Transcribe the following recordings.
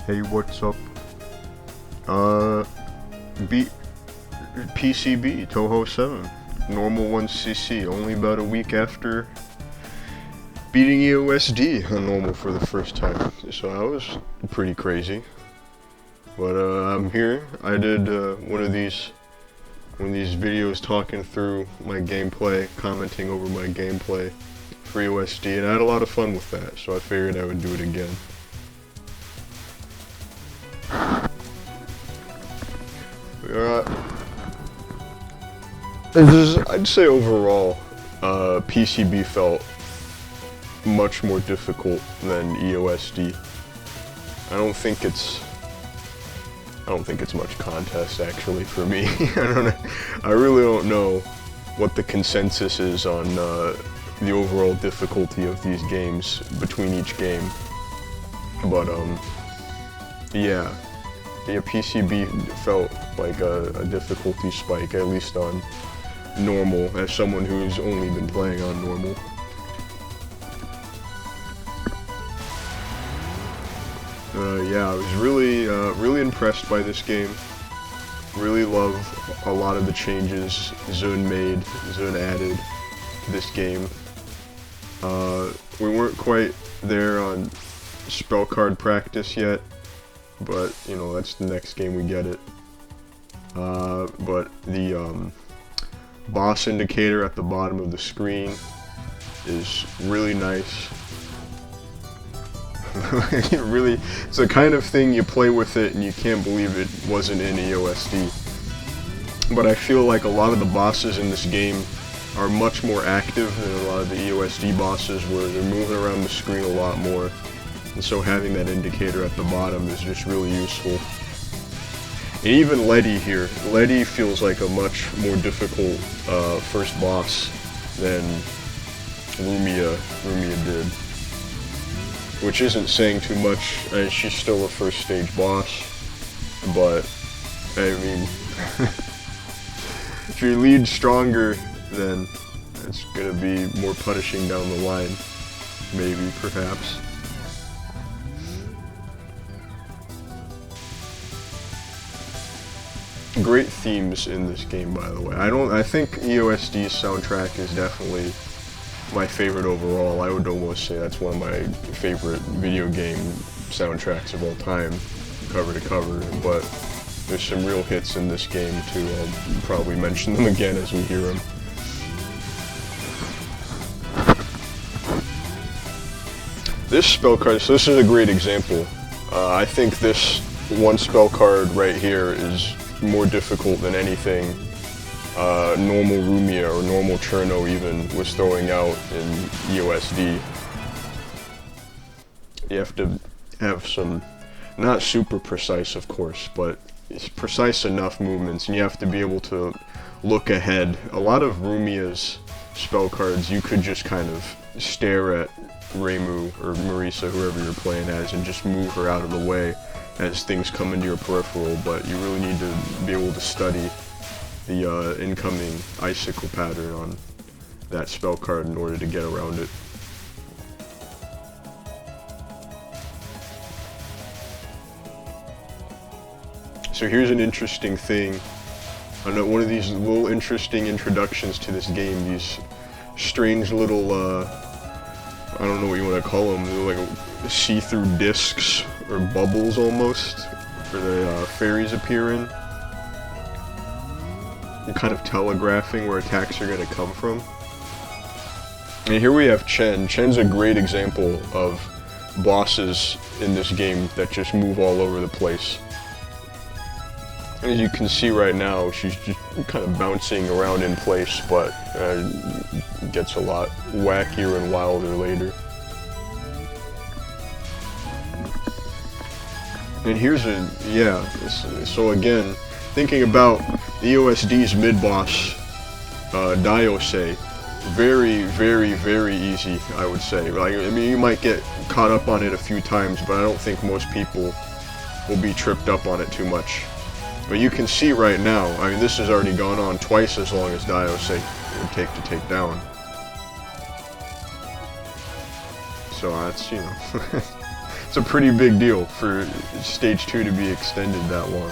Hey, what's up? Uh, B PCB touhou 7, normal 1cc, only about a week after beating EOSD on normal for the first time. So that was pretty crazy. But I'm here. I did one of these videos talking through my gameplay, commenting over my gameplay for EOSD, and I had a lot of fun with that. So I figured I would do it again. I'd say overall, PCB felt much more difficult than EOSD. I don't think it's much contest actually for me. I really don't know what the consensus is on the overall difficulty of these games between each game. But yeah, PCB felt like a difficulty spike, at least on normal, as someone who's only been playing on normal. Yeah, I was really impressed by this game. Really love a lot of the changes Zun added to this game. We weren't quite there on spell card practice yet, but you know, that's the next game we get it. But the boss indicator at the bottom of the screen is really nice. It's the kind of thing you play with it and you can't believe it wasn't in EOSD. But I feel like a lot of the bosses in this game are much more active than a lot of the EOSD bosses, where they're moving around the screen a lot more. And so having that indicator at the bottom is just really useful. And even Letty here. Letty feels like a much more difficult first boss than Rumia did. Which isn't saying too much, and she's still a first stage boss. But, I mean, if your lead's stronger, then it's gonna be more punishing down the line. Maybe, perhaps. Great themes in this game, by the way. I think EOSD's soundtrack is definitely my favorite overall. I would almost say that's one of my favorite video game soundtracks of all time, cover to cover, but there's some real hits in this game too. I'll probably mention them again as we hear them. This spell card, so this is a great example. I think this one spell card right here is more difficult than anything normal Rumia or normal Cherno even was throwing out in EOSD. You have to have some, not super precise of course, but it's precise enough movements, and you have to be able to look ahead. A lot of Rumia's spell cards you could just kind of stare at Reimu or Marisa, whoever you're playing as, and just move her out of the way as things come into your peripheral, but you really need to be able to study the incoming icicle pattern on that spell card in order to get around it. So here's an interesting thing. One of these little interesting introductions to this game, these strange little, I don't know what you want to call them, they're like see-through discs or bubbles almost, where the fairies appear in. You're kind of telegraphing where attacks are going to come from. And here we have Chen. Chen's a great example of bosses in this game that just move all over the place. As you can see right now, she's just kind of bouncing around in place, but gets a lot wackier and wilder later. And here's so again, thinking about the EOSD's mid-boss, Diose, very easy, I would say. Like, I mean, you might get caught up on it a few times, but I don't think most people will be tripped up on it too much. But you can see right now, I mean, this has already gone on twice as long as Diose would take to take down. So that's, you know, it's a pretty big deal for stage 2 to be extended that long.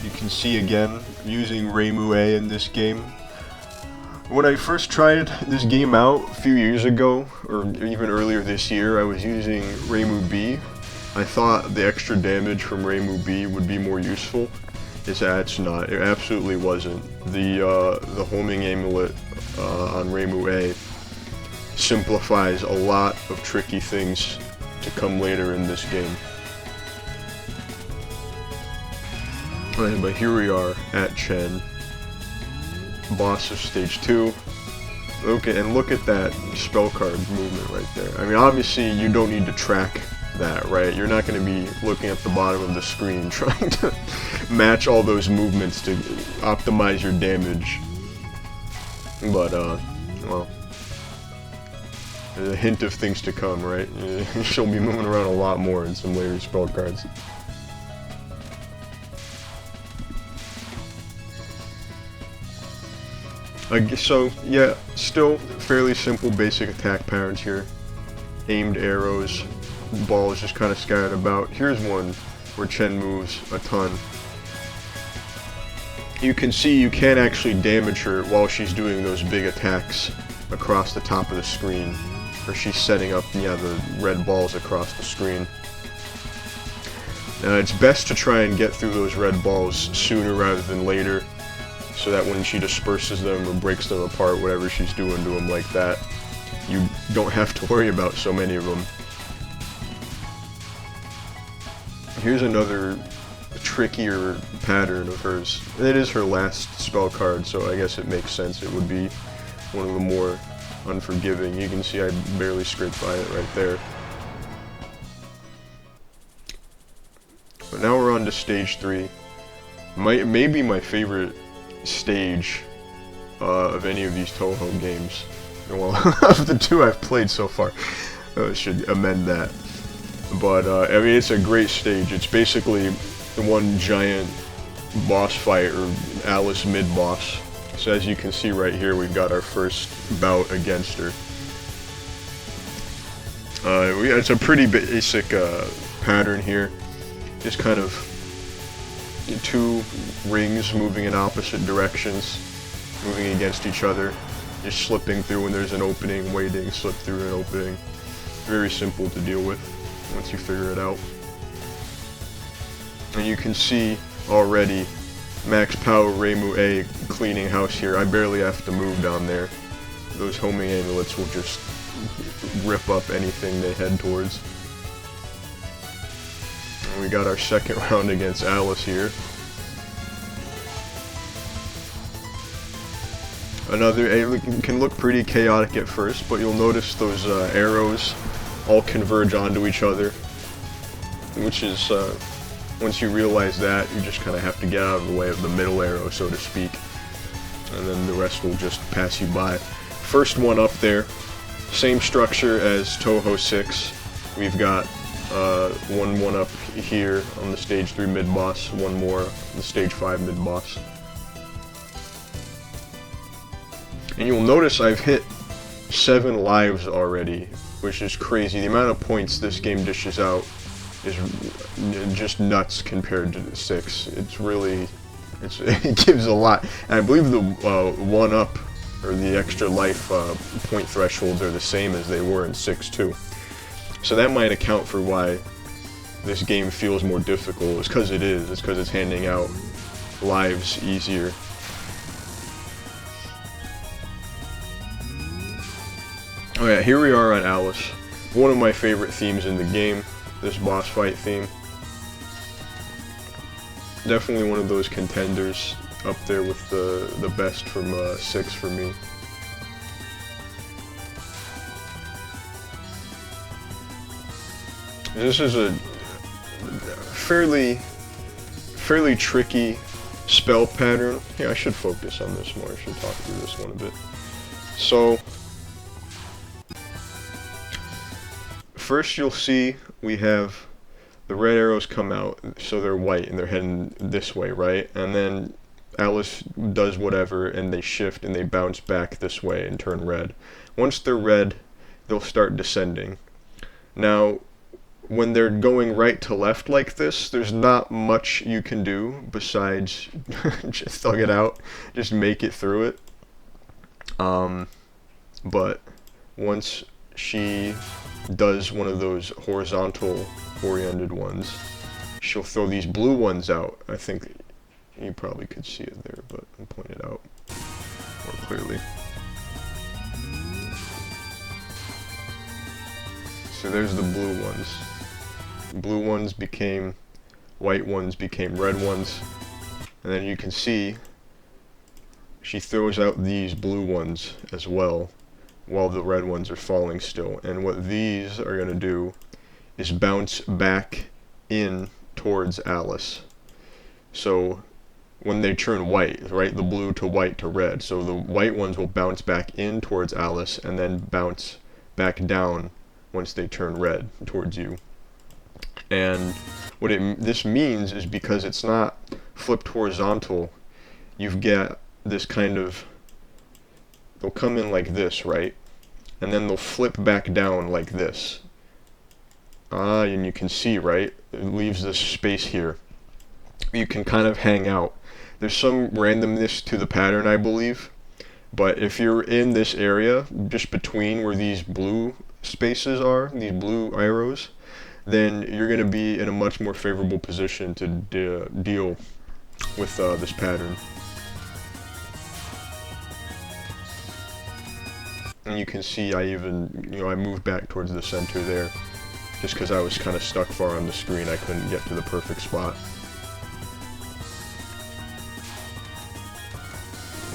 You can see again using Reimu A in this game. When I first tried this game out a few years ago, or even earlier this year, I was using Reimu B. I thought the extra damage from Reimu B would be more useful. It's not. It absolutely wasn't. The homing amulet on Reimu A simplifies a lot of tricky things to come later in this game. But here we are at Chen, boss of stage 2. Okay, and look at that spell card movement right there. I mean, obviously you don't need to track that, right? You're not going to be looking at the bottom of the screen trying to match all those movements to optimize your damage. But, well, there's a hint of things to come, right? She'll be moving around a lot more in some later spell cards. So, yeah, still fairly simple basic attack patterns here. Aimed arrows, balls just kind of scattered about. Here's one where Chen moves a ton. You can see you can't actually damage her while she's doing those big attacks across the top of the screen. Or she's setting up, yeah, the red balls across the screen. It's best to try and get through those red balls sooner rather than later, so that when she disperses them or breaks them apart, whatever she's doing to them like that, you don't have to worry about so many of them. Here's another trickier pattern of hers. It is her last spell card, so I guess it makes sense it would be one of the more unforgiving. You can see I barely scraped by it right there. But now we're on to stage 3. Maybe my favorite stage of any of these Touhou games. Well, of the 2 I've played so far. Should amend that. But, I mean, it's a great stage. It's basically the one giant boss fight, or Alice mid-boss. So as you can see right here, we've got our first bout against her. It's a pretty basic pattern here. Just kind of 2 rings moving in opposite directions, moving against each other, just slipping through when there's an opening, waiting, slip through an opening. Very simple to deal with once you figure it out. And you can see already max power Reimu A cleaning house here. I barely have to move down there. Those homing amulets will just rip up anything they head towards. And we got our second round against Alice here. It can look pretty chaotic at first, but you'll notice those arrows all converge onto each other, which is, once you realize that, you just kind of have to get out of the way of the middle arrow, so to speak, and then the rest will just pass you by. First one up there, same structure as Touhou 6. We've got one up here on the stage 3 mid-boss, one more on the stage 5 mid-boss. And you'll notice I've hit 7 lives already, which is crazy. The amount of points this game dishes out is just nuts compared to the 6. It's really, it gives a lot. And I believe the 1-up, or the extra life point thresholds are the same as they were in 6 too. So that might account for why this game feels more difficult. It's because it is. It's because it's handing out lives easier. Oh yeah, here we are on Alice. One of my favorite themes in the game, this boss fight theme. Definitely one of those contenders up there with the best from 6 for me. This is a fairly tricky spell pattern. Yeah, I should focus on this more. I should talk through this one a bit. So, first you'll see we have the red arrows come out, so they're white and they're heading this way, right? And then Alice does whatever and they shift and they bounce back this way and turn red. Once they're red, they'll start descending. Now, when they're going right to left like this, there's not much you can do besides just thug it out, just make it through it. But once she does one of those horizontal oriented ones, she'll throw these blue ones out. I think you probably could see it there, but I'll point it out more clearly. So there's the blue ones. Blue ones became white ones, became red ones, and then you can see she throws out these blue ones as well while the red ones are falling still. And what these are going to do is bounce back in towards Alice. So when they turn white, right, the blue to white to red, so the white ones will bounce back in towards Alice and then bounce back down once they turn red towards you. And what this means is, because it's not flipped horizontal, you've got this kind of, they'll come in like this, right? And then they'll flip back down like this. And you can see, right? It leaves this space here. You can kind of hang out. There's some randomness to the pattern, I believe. But if you're in this area, just between where these blue spaces are, these blue arrows, then you're going to be in a much more favorable position to deal with this pattern. And you can see I even, I moved back towards the center there, just because I was kind of stuck far on the screen. I couldn't get to the perfect spot.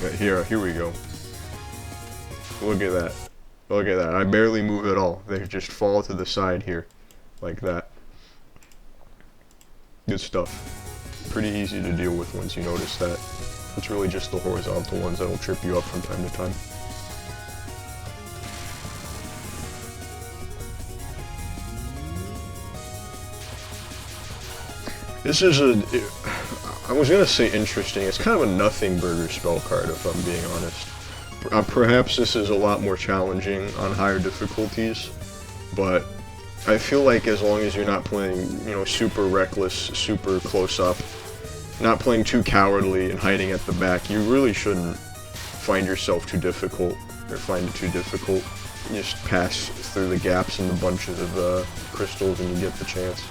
Right here we go. Look at that. Look at that. I barely move at all. They just fall to the side here, like that. Good stuff. Pretty easy to deal with once you notice that. It's really just the horizontal ones that'll trip you up from time to time. This is I was gonna say interesting. It's kind of a nothing burger spell card, if I'm being honest. Perhaps this is a lot more challenging on higher difficulties, but I feel like as long as you're not playing, super reckless, super close up, not playing too cowardly and hiding at the back, you really shouldn't find yourself too difficult, or find it too difficult. You just pass through the gaps in the bunches of crystals and you get the chance.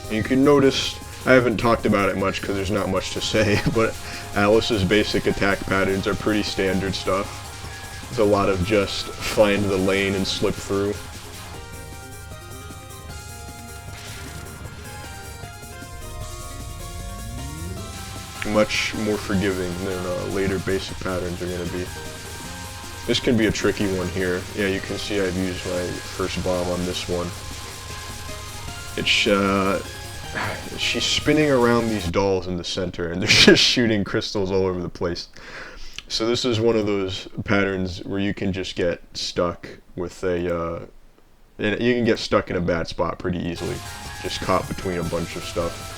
You can notice, I haven't talked about it much because there's not much to say, but Alice's basic attack patterns are pretty standard stuff. It's a lot of just find the lane and slip through. Much more forgiving than later basic patterns are going to be. This can be a tricky one here. Yeah, you can see I've used my first bomb on this one. She's spinning around these dolls in the center, and they're just shooting crystals all over the place. So this is one of those patterns where you can just get stuck with you can get stuck in a bad spot pretty easily, just caught between a bunch of stuff.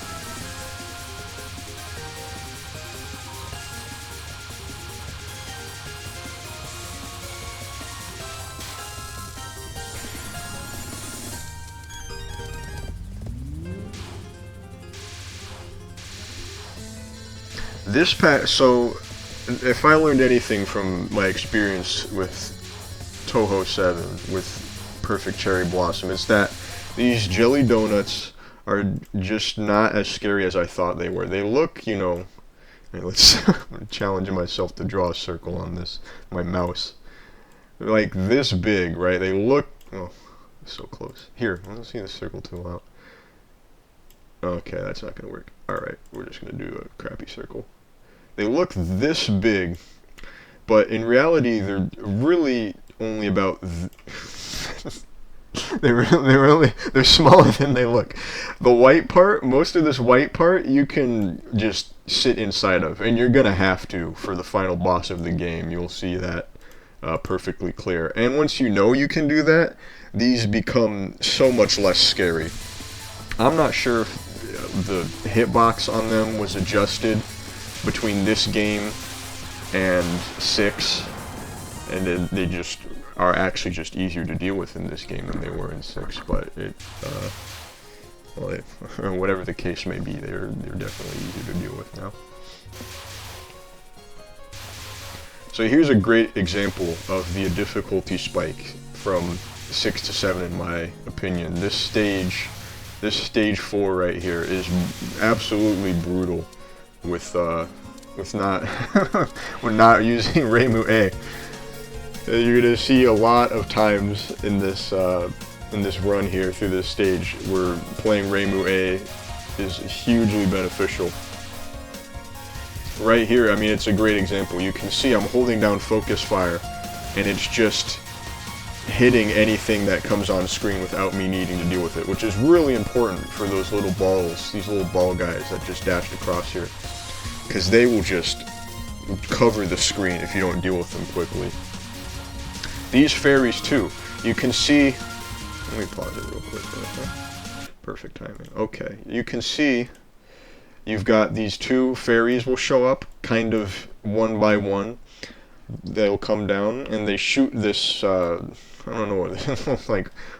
So, if I learned anything from my experience with Touhou 7, with Perfect Cherry Blossom, it's that these jelly donuts are just not as scary as I thought they were. They look, let's challenge myself to draw a circle on this, my mouse. They're like this big, right? They look, oh, so close. Here, let's see the circle tool out. Okay, that's not gonna work. Alright, we're just gonna do a crappy circle. They look this big, but in reality, they're really only about. They're smaller than they look. The white part, most of this white part, you can just sit inside of, and you're gonna have to for the final boss of the game. You'll see that perfectly clear. And once you know you can do that, these become so much less scary. I'm not sure if the hitbox on them was adjusted between this game and 6, and then they just are actually just easier to deal with in this game than they were in 6, but well, whatever the case may be, they're definitely easier to deal with now. So here's a great example of the difficulty spike from 6 to 7 in my opinion. This stage 4 right here is absolutely brutal with not when not using Reimu A. You're gonna see a lot of times in this run here through this stage where playing Reimu A is hugely beneficial. Right here, I mean, it's a great example. You can see I'm holding down focus fire, and it's just hitting anything that comes on screen without me needing to deal with it, which is really important for those little balls, these little ball guys that just dashed across here, because they will just cover the screen if you don't deal with them quickly. These fairies too, you can see, let me pause it real quick. Perfect timing. Okay, you can see you've got these 2 fairies will show up kind of one by one. They'll come down and they shoot this I don't know what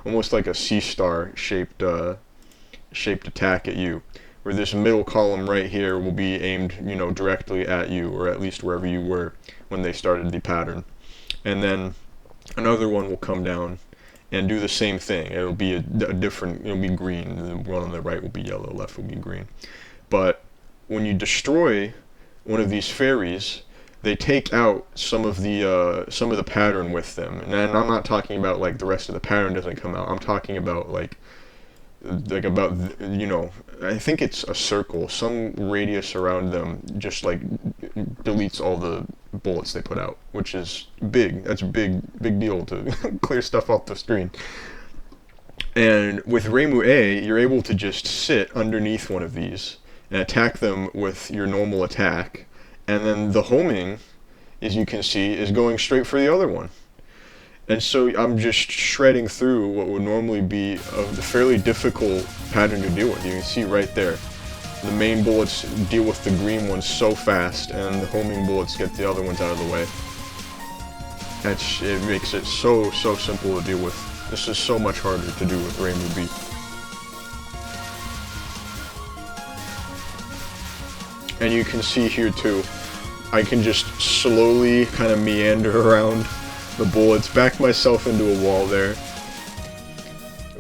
almost like a sea star shaped attack at you, where this middle column right here will be aimed, you know, directly at you, or at least wherever you were when they started the pattern. And then another one will come down and do the same thing. It'll be a different, it'll be green, the one on the right will be yellow, left will be green. But when you destroy one of these fairies, they take out some of the pattern with them. And I'm not talking about like the rest of the pattern doesn't come out. I'm talking about like about, you know, I think it's a circle, some radius around them just like deletes all the bullets they put out, which is big. That's a big deal to clear stuff off the screen. And with Reimu A, you're able to just sit underneath one of these and attack them with your normal attack, and then the homing, as you can see, is going straight for the other one. And so I'm just shredding through what would normally be a fairly difficult pattern to deal with. You can see right there, the main bullets deal with the green ones so fast, and the homing bullets get the other ones out of the way. It makes it so simple to deal with. This is so much harder to do with Reimu B. And you can see here too, I can just slowly kind of meander around the bullets, back myself into a wall there.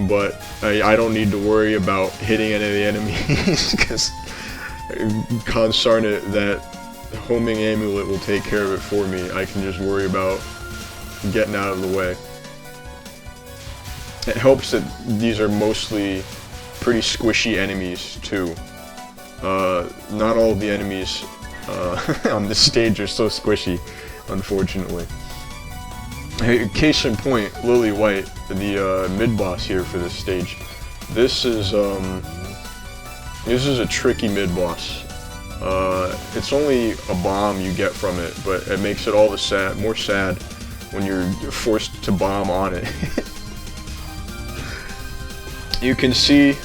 But I don't need to worry about hitting any of the enemies, because consarn it, that homing amulet will take care of it for me. I can just worry about getting out of the way. It helps that these are mostly pretty squishy enemies too. Not all of the enemies on this stage are so squishy, unfortunately. Hey, case in point, Lily White, the mid-boss here for this stage. This is a tricky mid-boss. It's only a bomb you get from it, but it makes it all the more sad when you're forced to bomb on it. You can see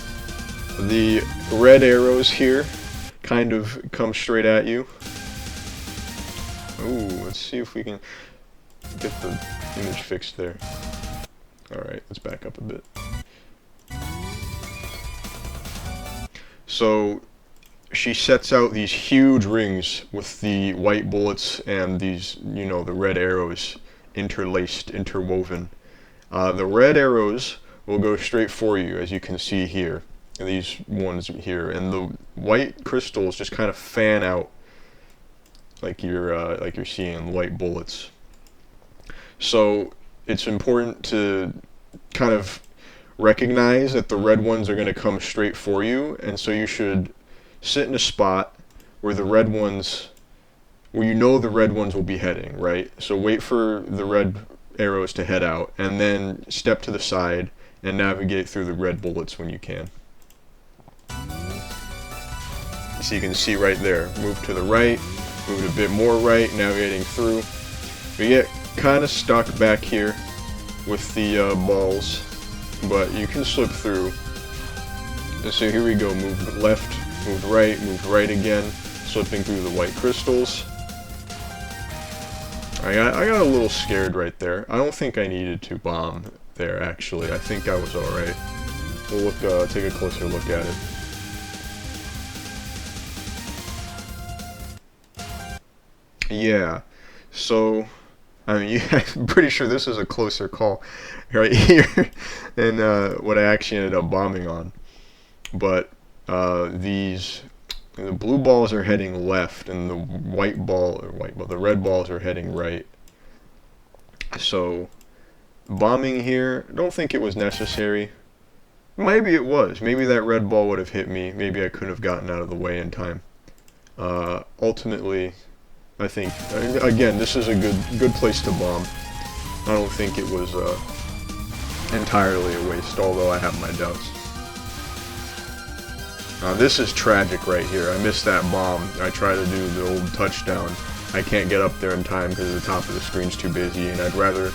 the red arrows here kind of come straight at you. Ooh, let's see if we can get the image fixed there. Alright, let's back up a bit. So she sets out these huge rings with the white bullets and these, you know, the red arrows interlaced, interwoven. The red arrows will go straight for you, as you can see here. These ones here, and the white crystals just kind of fan out like you're seeing white bullets. So it's important to kind of recognize that the red ones are going to come straight for you, and so you should sit in a spot where the red ones, where you know the red ones will be heading, right? So wait for the red arrows to head out, and then step to the side and navigate through the red bullets when you can. So you can see right there, move to the right, move a bit more right, navigating through. We get kind of stuck back here with the balls, but you can slip through. And so here we go, move left, move right again, slipping through the white crystals. I got a little scared right there. I don't think I needed to bomb there, actually. I think I was alright. We'll look, take a closer look at it. Yeah, so, I mean, I'm pretty sure this is a closer call right here than what I actually ended up bombing on. But the blue balls are heading left, and the the red balls are heading right. So, bombing here, I don't think it was necessary. Maybe it was. Maybe that red ball would have hit me. Maybe I could have gotten out of the way in time. Ultimately, I think, again, this is a good place to bomb. I don't think it was entirely a waste, although I have my doubts. This is tragic right here. I missed that bomb. I try to do the old touchdown. I can't get up there in time because the top of the screen's too busy, and I'd rather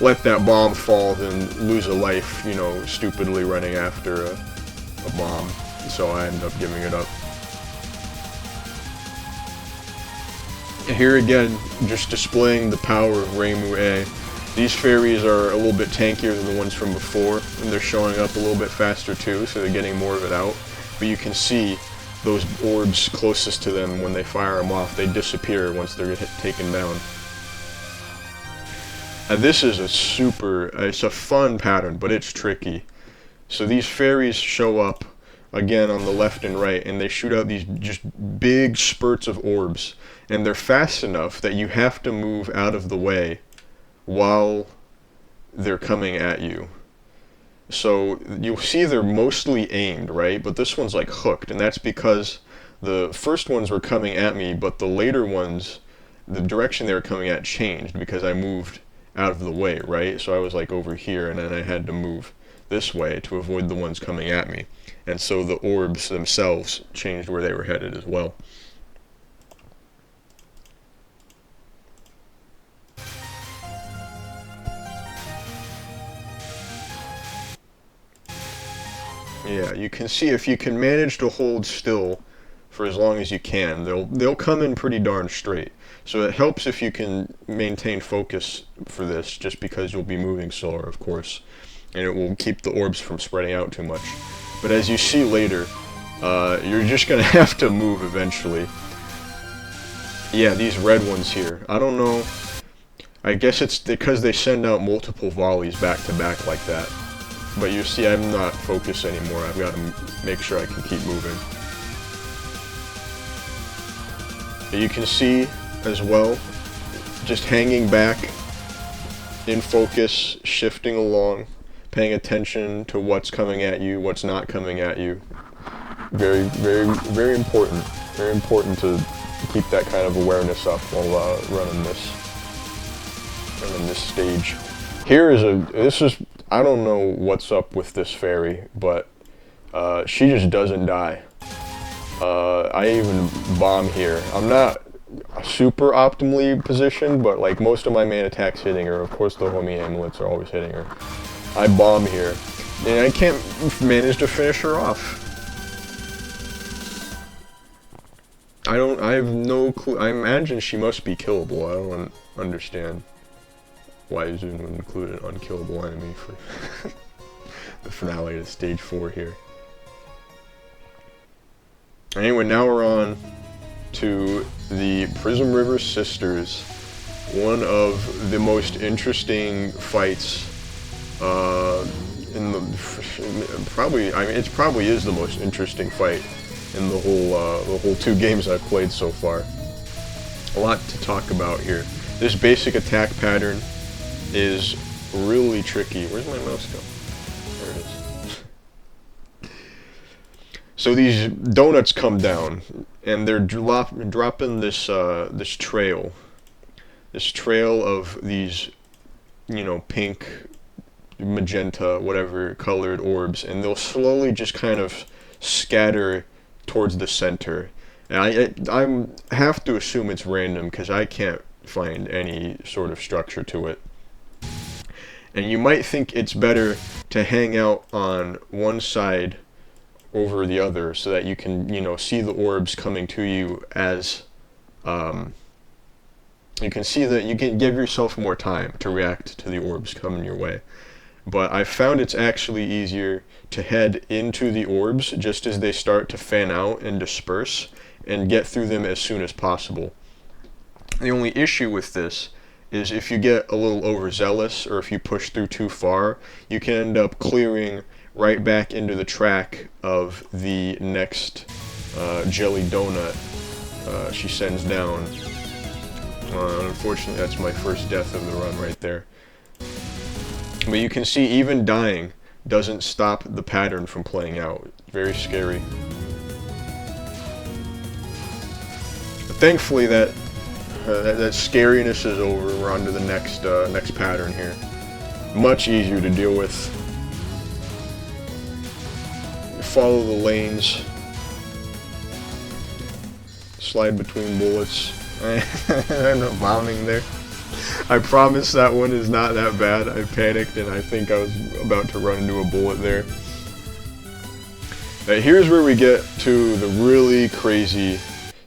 let that bomb fall than lose a life, you know, stupidly running after a bomb. So I ended up giving it up. Here again, just displaying the power of Reimu A. These fairies are a little bit tankier than the ones from before, and they're showing up a little bit faster too, so they're getting more of it out. But you can see those orbs closest to them, when they fire them off, they disappear once they're taken down. This is it's a fun pattern, but it's tricky. So these fairies show up, again, on the left and right, and they shoot out these just big spurts of orbs. And they're fast enough that you have to move out of the way while they're coming at you. So you'll see they're mostly aimed, right? But this one's like hooked, and that's because the first ones were coming at me, but the later ones, the direction they were coming at changed because I moved out of the way, right? So I was like over here, and then I had to move this way to avoid the ones coming at me. And so the orbs themselves changed where they were headed as well. Yeah, you can see if you can manage to hold still for as long as you can, they'll come in pretty darn straight. So it helps if you can maintain focus for this, just because you'll be moving slower, of course, and it will keep the orbs from spreading out too much. But as you see later, you're just gonna have to move eventually. Yeah, these red ones here, I don't know. I guess it's because they send out multiple volleys back to back like that. But you see, I'm not focused anymore. I've got to make sure I can keep moving. You can see as well, just hanging back, in focus, shifting along, paying attention to what's coming at you, what's not coming at you. Very, very, very important. Very important to keep that kind of awareness up while running this stage. This is. I don't know what's up with this fairy, but she just doesn't die. I even bomb here. I'm not super optimally positioned, but like most of my main attacks hitting her. Of course the homie amulets are always hitting her. I bomb here, and I can't manage to finish her off. I have no clue. I imagine she must be killable. I don't understand why Zune would include an unkillable enemy for the finale to stage 4 here. Anyway, now we're on to the Prism River Sisters, one of the most interesting fights in the it probably is the most interesting fight in the whole 2 games I've played so far. A lot to talk about here. This basic attack pattern is really tricky. Where's my mouse go? There it is. So these donuts come down, and they're dropping this this trail of these, you know, pink, magenta, whatever colored orbs, and they'll slowly just kind of scatter towards the center. And I have to assume it's random because I can't find any sort of structure to it. And you might think it's better to hang out on one side over the other so that you can, see the orbs coming to you as you can see that you can give yourself more time to react to the orbs coming your way. But I found it's actually easier to head into the orbs just as they start to fan out and disperse and get through them as soon as possible. The only issue with this is if you get a little overzealous or if you push through too far, you can end up clearing right back into the track of the next jelly donut she sends down. Unfortunately, that's my first death of the run right there. But you can see even dying doesn't stop the pattern from playing out. Very scary. But thankfully that scariness is over. We're on to the next pattern here. Much easier to deal with. You follow the lanes. Slide between bullets. I end up bombing there. I promise that one is not that bad. I panicked and I think I was about to run into a bullet there. But here's where we get to the really crazy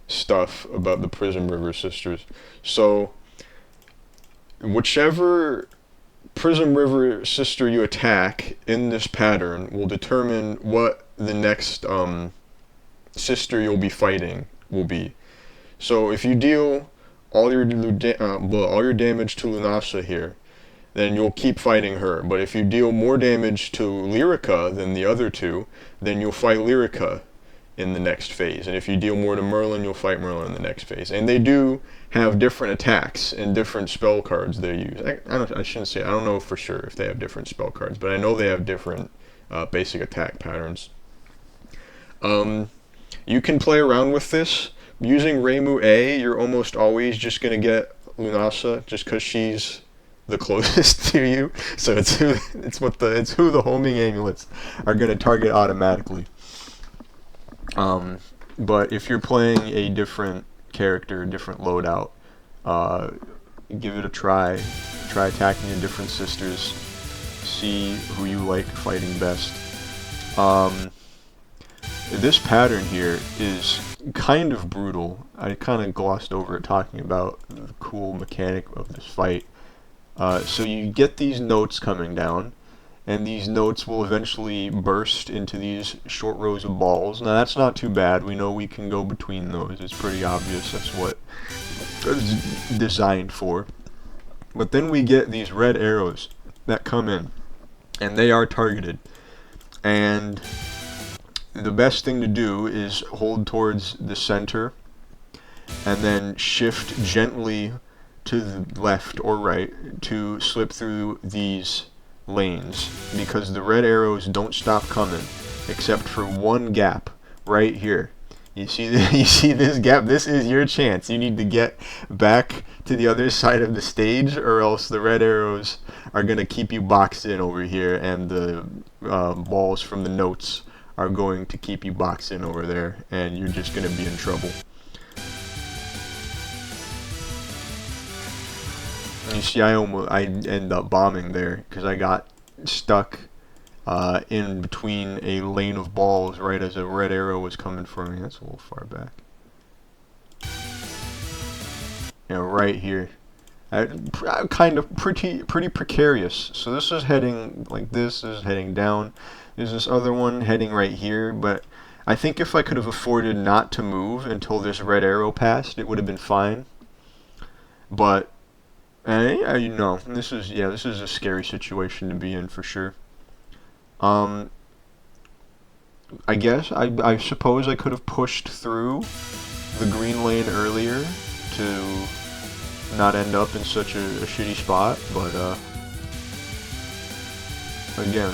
stuff about the Prism River Sisters. So, whichever Prism River Sister you attack in this pattern will determine what the next sister you'll be fighting will be. So if you deal all your damage to Lunasa here, then you'll keep fighting her. But if you deal more damage to Lyrica than the other two, then you'll fight Lyrica in the next phase. And if you deal more to Merlin, you'll fight Merlin in the next phase. And they do have different attacks and different spell cards they use. I shouldn't say, I don't know for sure if they have different spell cards, but I know they have different basic attack patterns. You can play around with this. Using Reimu A, you're almost always just going to get Lunasa just because she's the closest to you. So it's who the homing amulets are going to target automatically. But if you're playing a different character, different loadout, give it a try. Try attacking your different sisters. See who you like fighting best. This pattern here is kind of brutal. I kind of glossed over it talking about the cool mechanic of this fight. So you get these notes coming down, and these notes will eventually burst into these short rows of balls. Now that's not too bad. We know we can go between those. It's pretty obvious. That's what it's designed for. But then we get these red arrows that come in, and they are targeted. And the best thing to do is hold towards the center and then shift gently to the left or right to slip through these lanes, because the red arrows don't stop coming except for one gap right here. You see this gap? This is your chance. You need to get back to the other side of the stage, or else the red arrows are going to keep you boxed in over here, and the balls from the notes are going to keep you boxed in over there, and you're just going to be in trouble. You see, I end up bombing there because I got stuck in between a lane of balls right as a red arrow was coming for me. That's a little far back. Right here. Kind of pretty precarious. So this is heading like this. This is heading down. There's this other one heading right here, but I think if I could have afforded not to move until this red arrow passed, it would have been fine. But this is a scary situation to be in for sure. I guess I suppose I could have pushed through the green lane earlier to not end up in such a shitty spot, but again,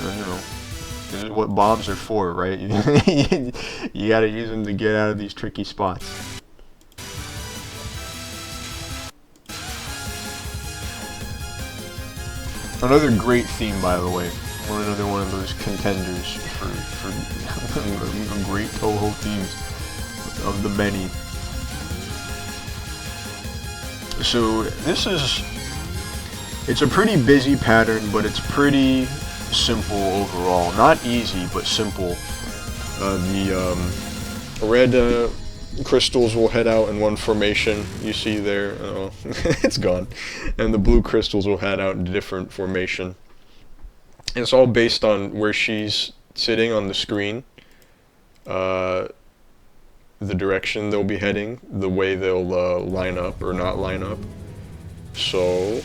this is what bombs are for, right? You gotta use them to get out of these tricky spots. Another great theme, by the way. Another one of those contenders for great touhou themes of the many. So this is, it's a pretty busy pattern, but it's pretty simple overall. Not easy, but simple. The red crystals will head out in one formation. You see there, oh, it's gone. And the blue crystals will head out in a different formation. It's all based on where she's sitting on the screen, the direction they'll be heading, the way they'll line up or not line up. So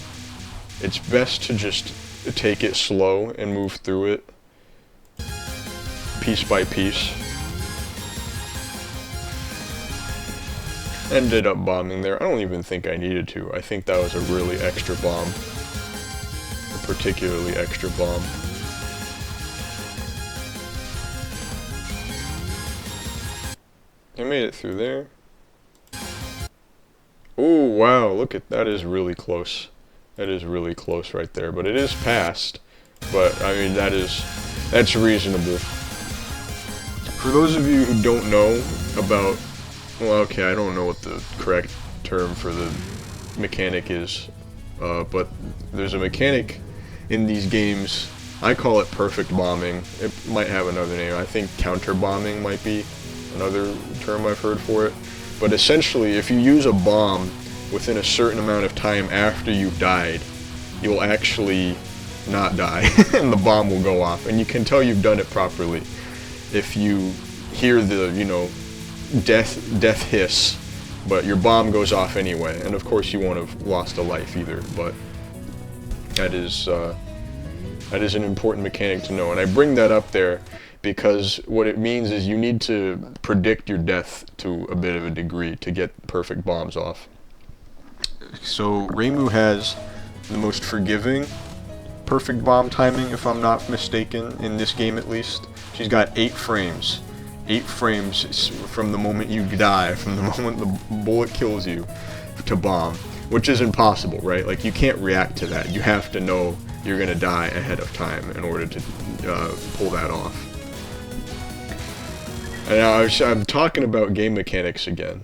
it's best to just take it slow and move through it piece by piece. Ended up bombing there. I don't even think I needed to. I think that was a really extra bomb. A particularly extra bomb. I made it through there. Oh wow, look at that, is really close. That is really close right there, but it is past. But I mean, that's reasonable. For those of you who don't know about, well, okay, I don't know what the correct term for the mechanic is, but there's a mechanic in these games. I call it perfect bombing. It might have another name. I think counter bombing might be another term I've heard for it. But essentially, if you use a bomb within a certain amount of time after you've died, you'll actually not die, and the bomb will go off. And you can tell you've done it properly if you hear the, you know, death hiss, but your bomb goes off anyway. And of course, you won't have lost a life either. But that is an important mechanic to know. And I bring that up there because what it means is you need to predict your death to a bit of a degree to get perfect bombs off. So Reimu has the most forgiving perfect bomb timing, if I'm not mistaken, in this game at least. She's got 8 frames. 8 frames from the moment you die, from the moment the bullet kills you, to bomb. Which is impossible, right? Like, you can't react to that. You have to know you're gonna die ahead of time in order to pull that off. And I'm talking about game mechanics again,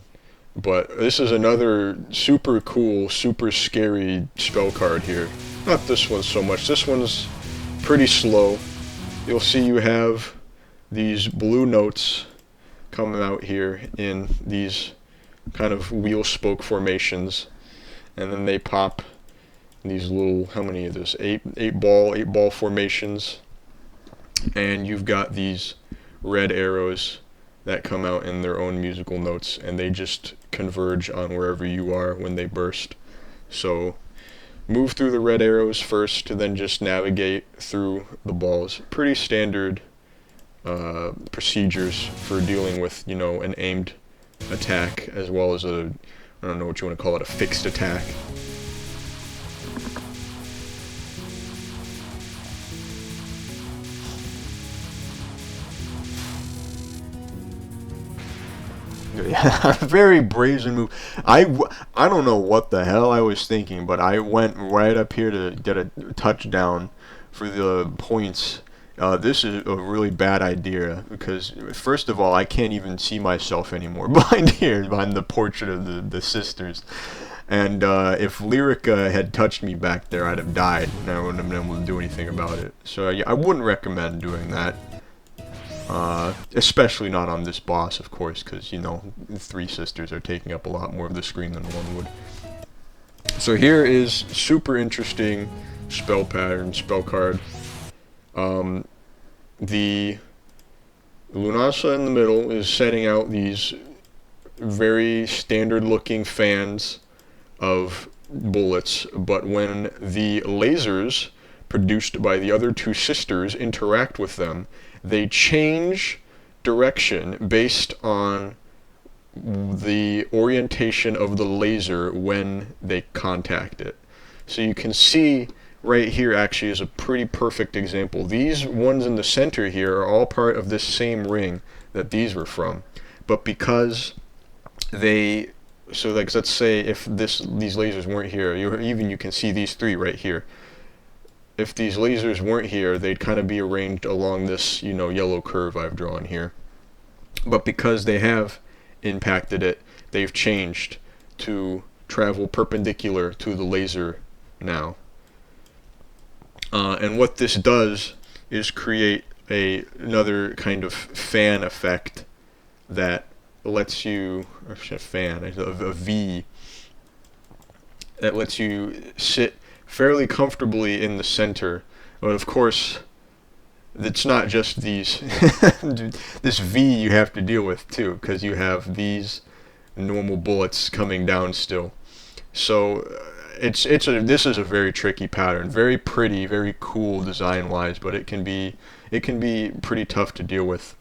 but this is another super cool, super scary spell card here. Not this one so much. This one's pretty slow. You'll see you have these blue notes coming out here in these kind of wheel spoke formations, and then they pop these little, how many of this? 8 ball formations, and you've got these red arrows that come out in their own musical notes, and they just converge on wherever you are when they burst. So move through the red arrows first, then just navigate through the balls. Pretty standard procedures for dealing with, you know, an aimed attack as well as a, I don't know what you want to call it, a fixed attack. Very brazen move. I don't know what the hell I was thinking, but I went right up here to get a touchdown for the points. This is a really bad idea because, first of all, I can't even see myself anymore behind here, behind the portrait of the sisters. And if Lyrica had touched me back there, I'd have died, and I wouldn't have been able to do anything about it. So yeah, I wouldn't recommend doing that. Especially not on this boss, of course, because, you know, 3 sisters are taking up a lot more of the screen than one would. So here is super interesting spell pattern, spell card. The Lunasa in the middle is setting out these very standard looking fans of bullets, but when the lasers produced by the other 2 sisters interact with them, they change direction based on the orientation of the laser when they contact it. So you can see right here actually is a pretty perfect example. These ones in the center here are all part of this same ring that these were from. But because they, so like let's say if these lasers weren't here, you can see these 3 right here. If these lasers weren't here, they'd kind of be arranged along this, you know, yellow curve I've drawn here. But because they have impacted it, they've changed to travel perpendicular to the laser now. And what this does is create another kind of fan effect that lets you, or a fan, a V, that lets you sit fairly comfortably in the center. But of course, it's not just these, this V you have to deal with too, because you have these normal bullets coming down still. So this is a very tricky pattern, very pretty, very cool design wise, but it can be pretty tough to deal with.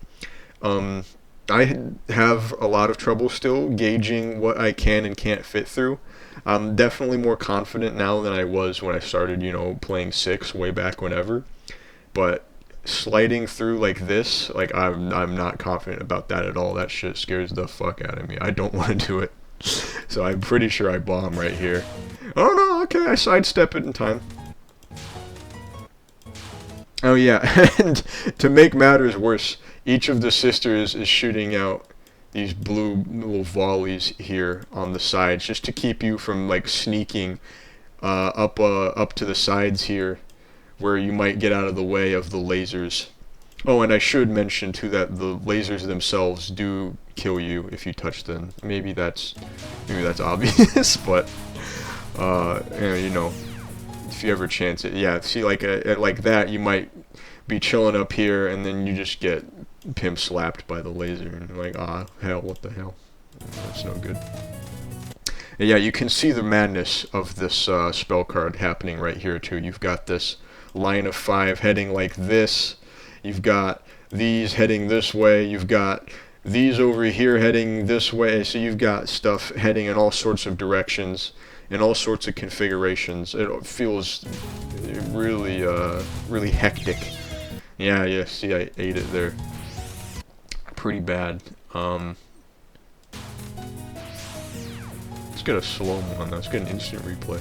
I have a lot of trouble still gauging what I can and can't fit through. I'm definitely more confident now than I was when I started, playing 6 way back whenever. But sliding through like this, like I'm not confident about that at all. That shit scares the fuck out of me. I don't want to do it. So I'm pretty sure I bomb right here. Oh no, okay, I sidestep it in time. Oh yeah, and to make matters worse, each of the sisters is shooting out these blue little volleys here on the sides, just to keep you from like sneaking up to the sides here, where you might get out of the way of the lasers. Oh, and I should mention too that the lasers themselves do kill you if you touch them. Maybe that's obvious, but if you ever chance it, yeah. See, like that, you might be chilling up here, and then you just get pimp slapped by the laser, and you're like, ah, hell, what the hell? That's no good. And yeah, you can see the madness of this spell card happening right here too. You've got this line of 5 heading like this. You've got these heading this way. You've got these over here heading this way. So you've got stuff heading in all sorts of directions, in all sorts of configurations. It feels really, really hectic. Yeah, see, I ate it there. Pretty bad. Let's get a slow one. Let's get an instant replay.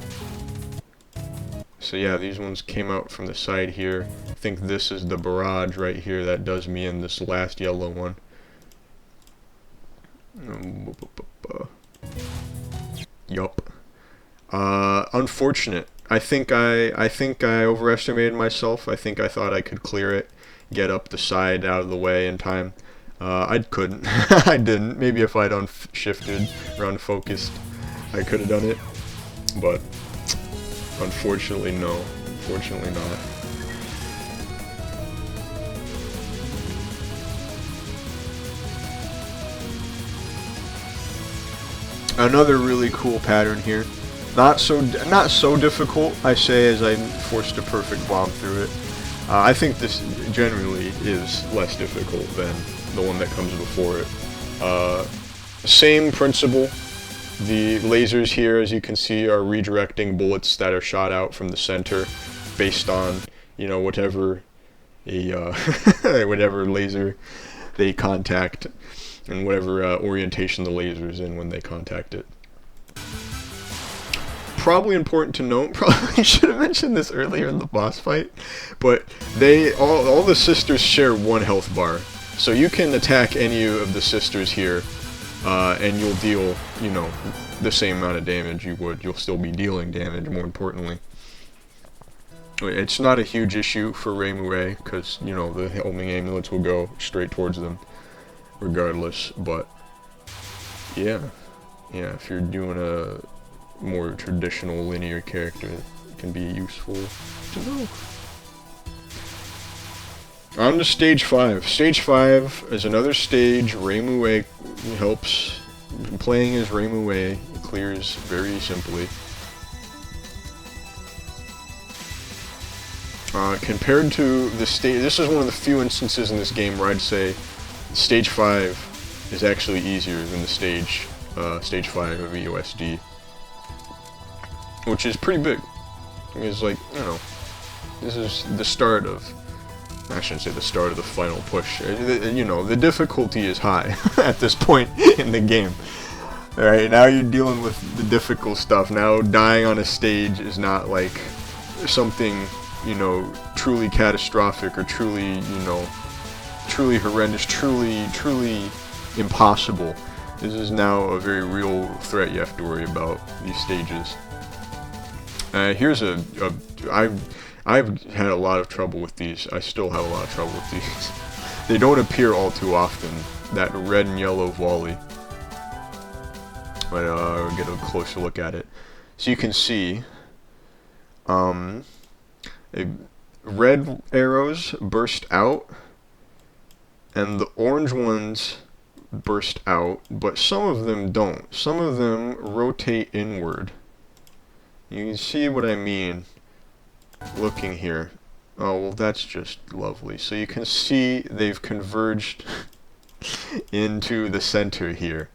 So yeah, these ones came out from the side here. I think this is the barrage right here that does me in, this last yellow one. Yup. Unfortunate. I think I overestimated myself. I think I thought I could clear it, get up the side out of the way in time. I couldn't. I didn't. Maybe if I'd unshifted or unfocused, I could have done it. But unfortunately, no. Unfortunately not. Another really cool pattern here. Not so difficult, I say, as I forced a perfect bomb through it. I think this generally is less difficult than the one that comes before it. Same principle. The lasers here, as you can see, are redirecting bullets that are shot out from the center based on, whatever whatever laser they contact and whatever orientation the laser is in when they contact it. Probably important to note, probably should have mentioned this earlier in the boss fight, but all the sisters share 1 health bar. So you can attack any of the sisters here, and you'll deal, the same amount of damage you would. You'll still be dealing damage, more importantly. It's not a huge issue for Reimue, because, the homing amulets will go straight towards them, regardless, but, yeah, if you're doing a more traditional linear character, it can be useful to know. On to stage 5. Stage 5 is another stage. Reimue helps. Playing as Reimue clears very simply. Compared to the stage, this is one of the few instances in this game where I'd say stage 5 is actually easier than the stage 5 of EOSD. Which is pretty big. It's like, this is the start of, I shouldn't say the start of the final push. The difficulty is high at this point in the game. Alright, now you're dealing with the difficult stuff. Now dying on a stage is not like something, truly catastrophic or truly, truly horrendous, truly impossible. This is now a very real threat you have to worry about, these stages. Here's I've had a lot of trouble with these. I still have a lot of trouble with these. They don't appear all too often, that red and yellow volley. But I'll get a closer look at it. So you can see red arrows burst out, and the orange ones burst out, but some of them don't. Some of them rotate inward. You can see what I mean looking here. Oh, well, that's just lovely. So you can see they've converged into the center here.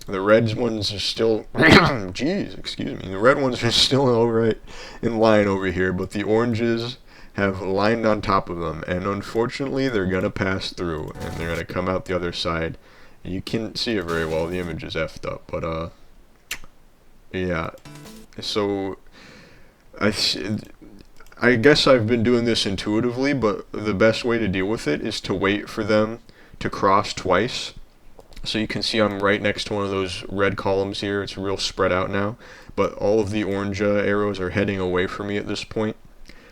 The red ones are still, jeez, excuse me. The red ones are still all right in line over here, but the oranges have lined on top of them, and unfortunately they're gonna pass through, and they're gonna come out the other side. And you can't see it very well, the image is effed up, but yeah. So I guess I've been doing this intuitively, but the best way to deal with it is to wait for them to cross twice. So you can see I'm right next to one of those red columns here. It's real spread out now, but all of the orange arrows are heading away from me at this point,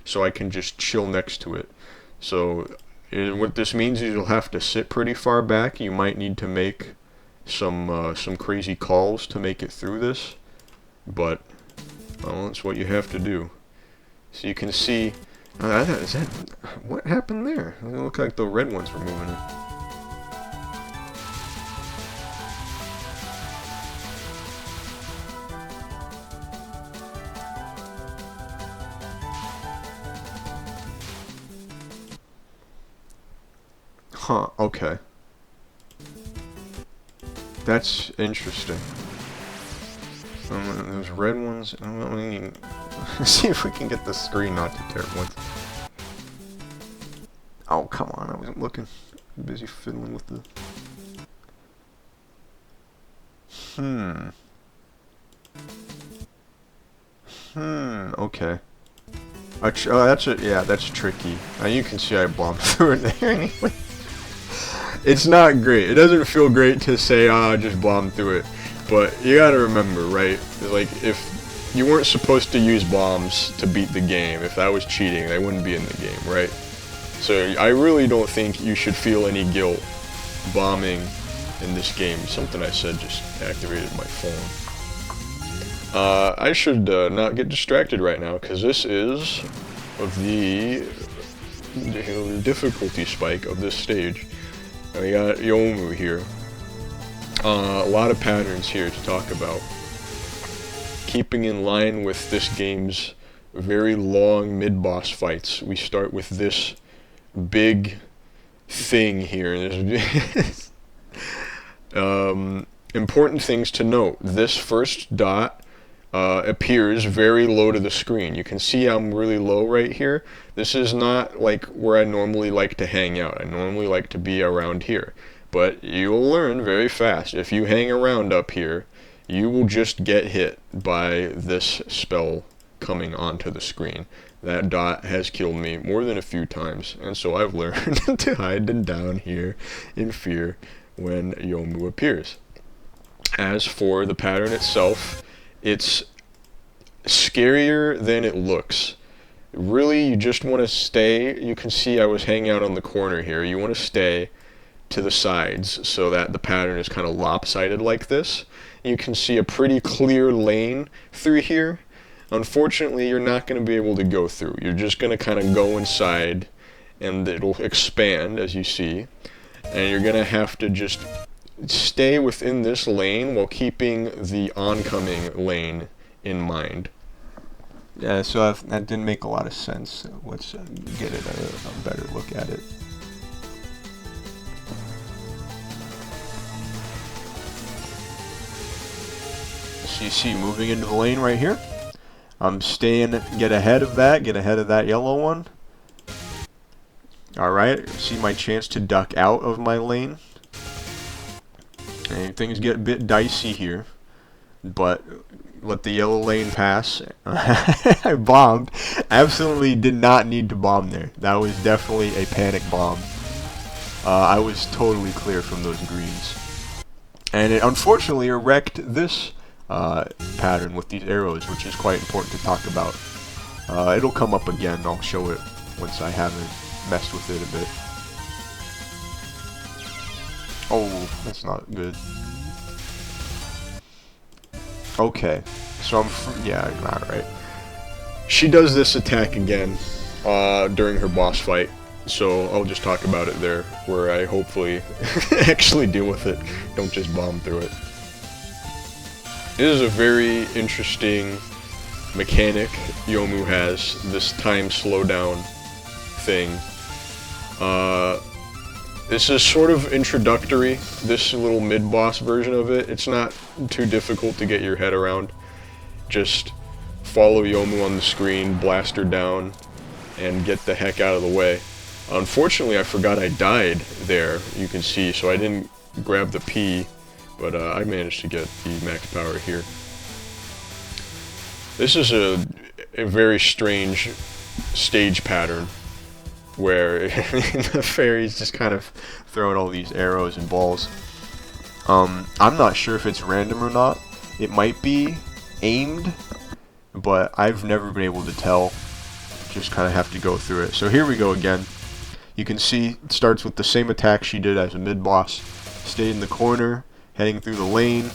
so I can just chill next to it. So what this means is you'll have to sit pretty far back. You might need to make some crazy calls to make it through this, but well, that's what you have to do. So you can see, is that, what happened there? It looked like the red ones were moving in. Huh, okay. That's interesting. Those red ones, let's see if we can get the screen not to tear once. Oh, come on, I wasn't looking. I'm busy fiddling with the... okay. That's it. Yeah, that's tricky. You can see I bombed through it there anyway. It's not great. It doesn't feel great to say, I just bombed through it. But you gotta remember, right? Like, if you weren't supposed to use bombs to beat the game, if that was cheating, they wouldn't be in the game, right? So I really don't think you should feel any guilt bombing in this game. Something I said just activated my phone. I should not get distracted right now, because this is the difficulty spike of this stage. We got Yomu here. A lot of patterns here to talk about. Keeping in line with this game's very long mid-boss fights, we start with this big thing here. There's important things to note. This first dot appears very low to the screen. You can see I'm really low right here. This is not like where I normally like to hang out. I normally like to be around here. But you'll learn very fast. If you hang around up here, you will just get hit by this spell coming onto the screen. That dot has killed me more than a few times, and so I've learned to hide down here in fear when Yomu appears. As for the pattern itself, it's scarier than it looks. Really, you just want to stay. You can see I was hanging out on the corner here. You want to stay to the sides so that the pattern is kind of lopsided like this. You can see a pretty clear lane through here. Unfortunately, you're not going to be able to go through. You're just going to kind of go inside, and it'll expand, as you see. And you're going to have to just stay within this lane while keeping the oncoming lane in mind. Yeah, so that didn't make a lot of sense. Let's get it a better look at it. So you see moving into the lane right here. I'm staying, get ahead of that yellow one. Alright, see my chance to duck out of my lane. And things get a bit dicey here, but let the yellow lane pass. I bombed. Absolutely did not need to bomb there. That was definitely a panic bomb. I was totally clear from those greens. And it unfortunately wrecked this pattern with these arrows, which is quite important to talk about. It'll come up again. I'll show it once I haven't messed with it a bit. Oh, that's not good. Okay, so yeah, alright. She does this attack again during her boss fight, so I'll just talk about it there, where I hopefully actually deal with it, don't just bomb through it. It is a very interesting mechanic Yomu has, this time slowdown thing. This is sort of introductory, this little mid-boss version of it. It's not too difficult to get your head around. Just follow Yomu on the screen, blast her down, and get the heck out of the way. Unfortunately, I forgot I died there, you can see, so I didn't grab the P, but I managed to get the max power here. This is a very strange stage pattern, where the fairy's just kind of throwing all these arrows and balls. I'm not sure if it's random or not. It might be aimed, but I've never been able to tell. Just kind of have to go through it. So here we go again. You can see it starts with the same attack she did as a mid-boss. Stay in the corner, heading through the lane,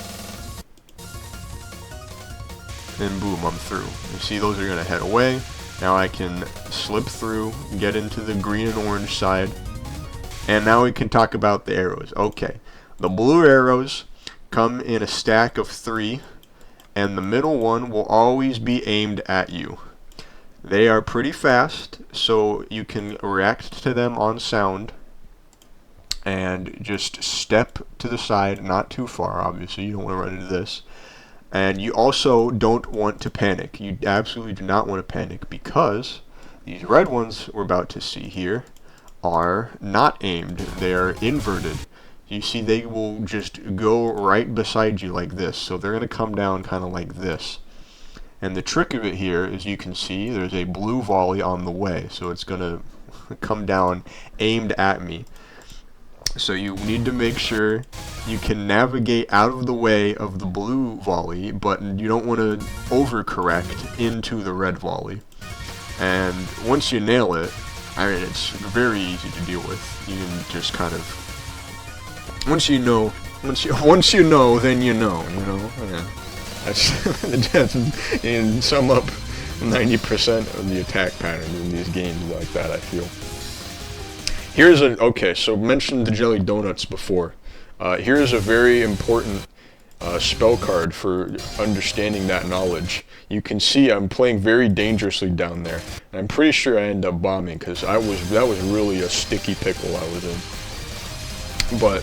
and boom, I'm through. You see those are going to head away. Now I can slip through, get into the green and orange side, and now we can talk about the arrows. Okay, the blue arrows come in a stack of 3, and the middle one will always be aimed at you. They are pretty fast, so you can react to them on sound, and just step to the side, not too far, obviously, you don't want to run into this. And you also don't want to panic. You absolutely do not want to panic, because these red ones we're about to see here are not aimed. They are inverted. You see, they will just go right beside you like this. So they're going to come down kind of like this. And the trick of it here is, you can see there's a blue volley on the way. So it's going to come down aimed at me. So you need to make sure you can navigate out of the way of the blue volley, but you don't want to overcorrect into the red volley. And once you nail it, I mean, it's very easy to deal with. You can just kind of, once you know, then you know. Yeah. That's in sum up 90% of the attack patterns in these games like that, I feel. Here's okay, so mentioned the jelly donuts before. Here's a very important spell card for understanding that knowledge. You can see I'm playing very dangerously down there. And I'm pretty sure I end up bombing, because that was really a sticky pickle I was in. But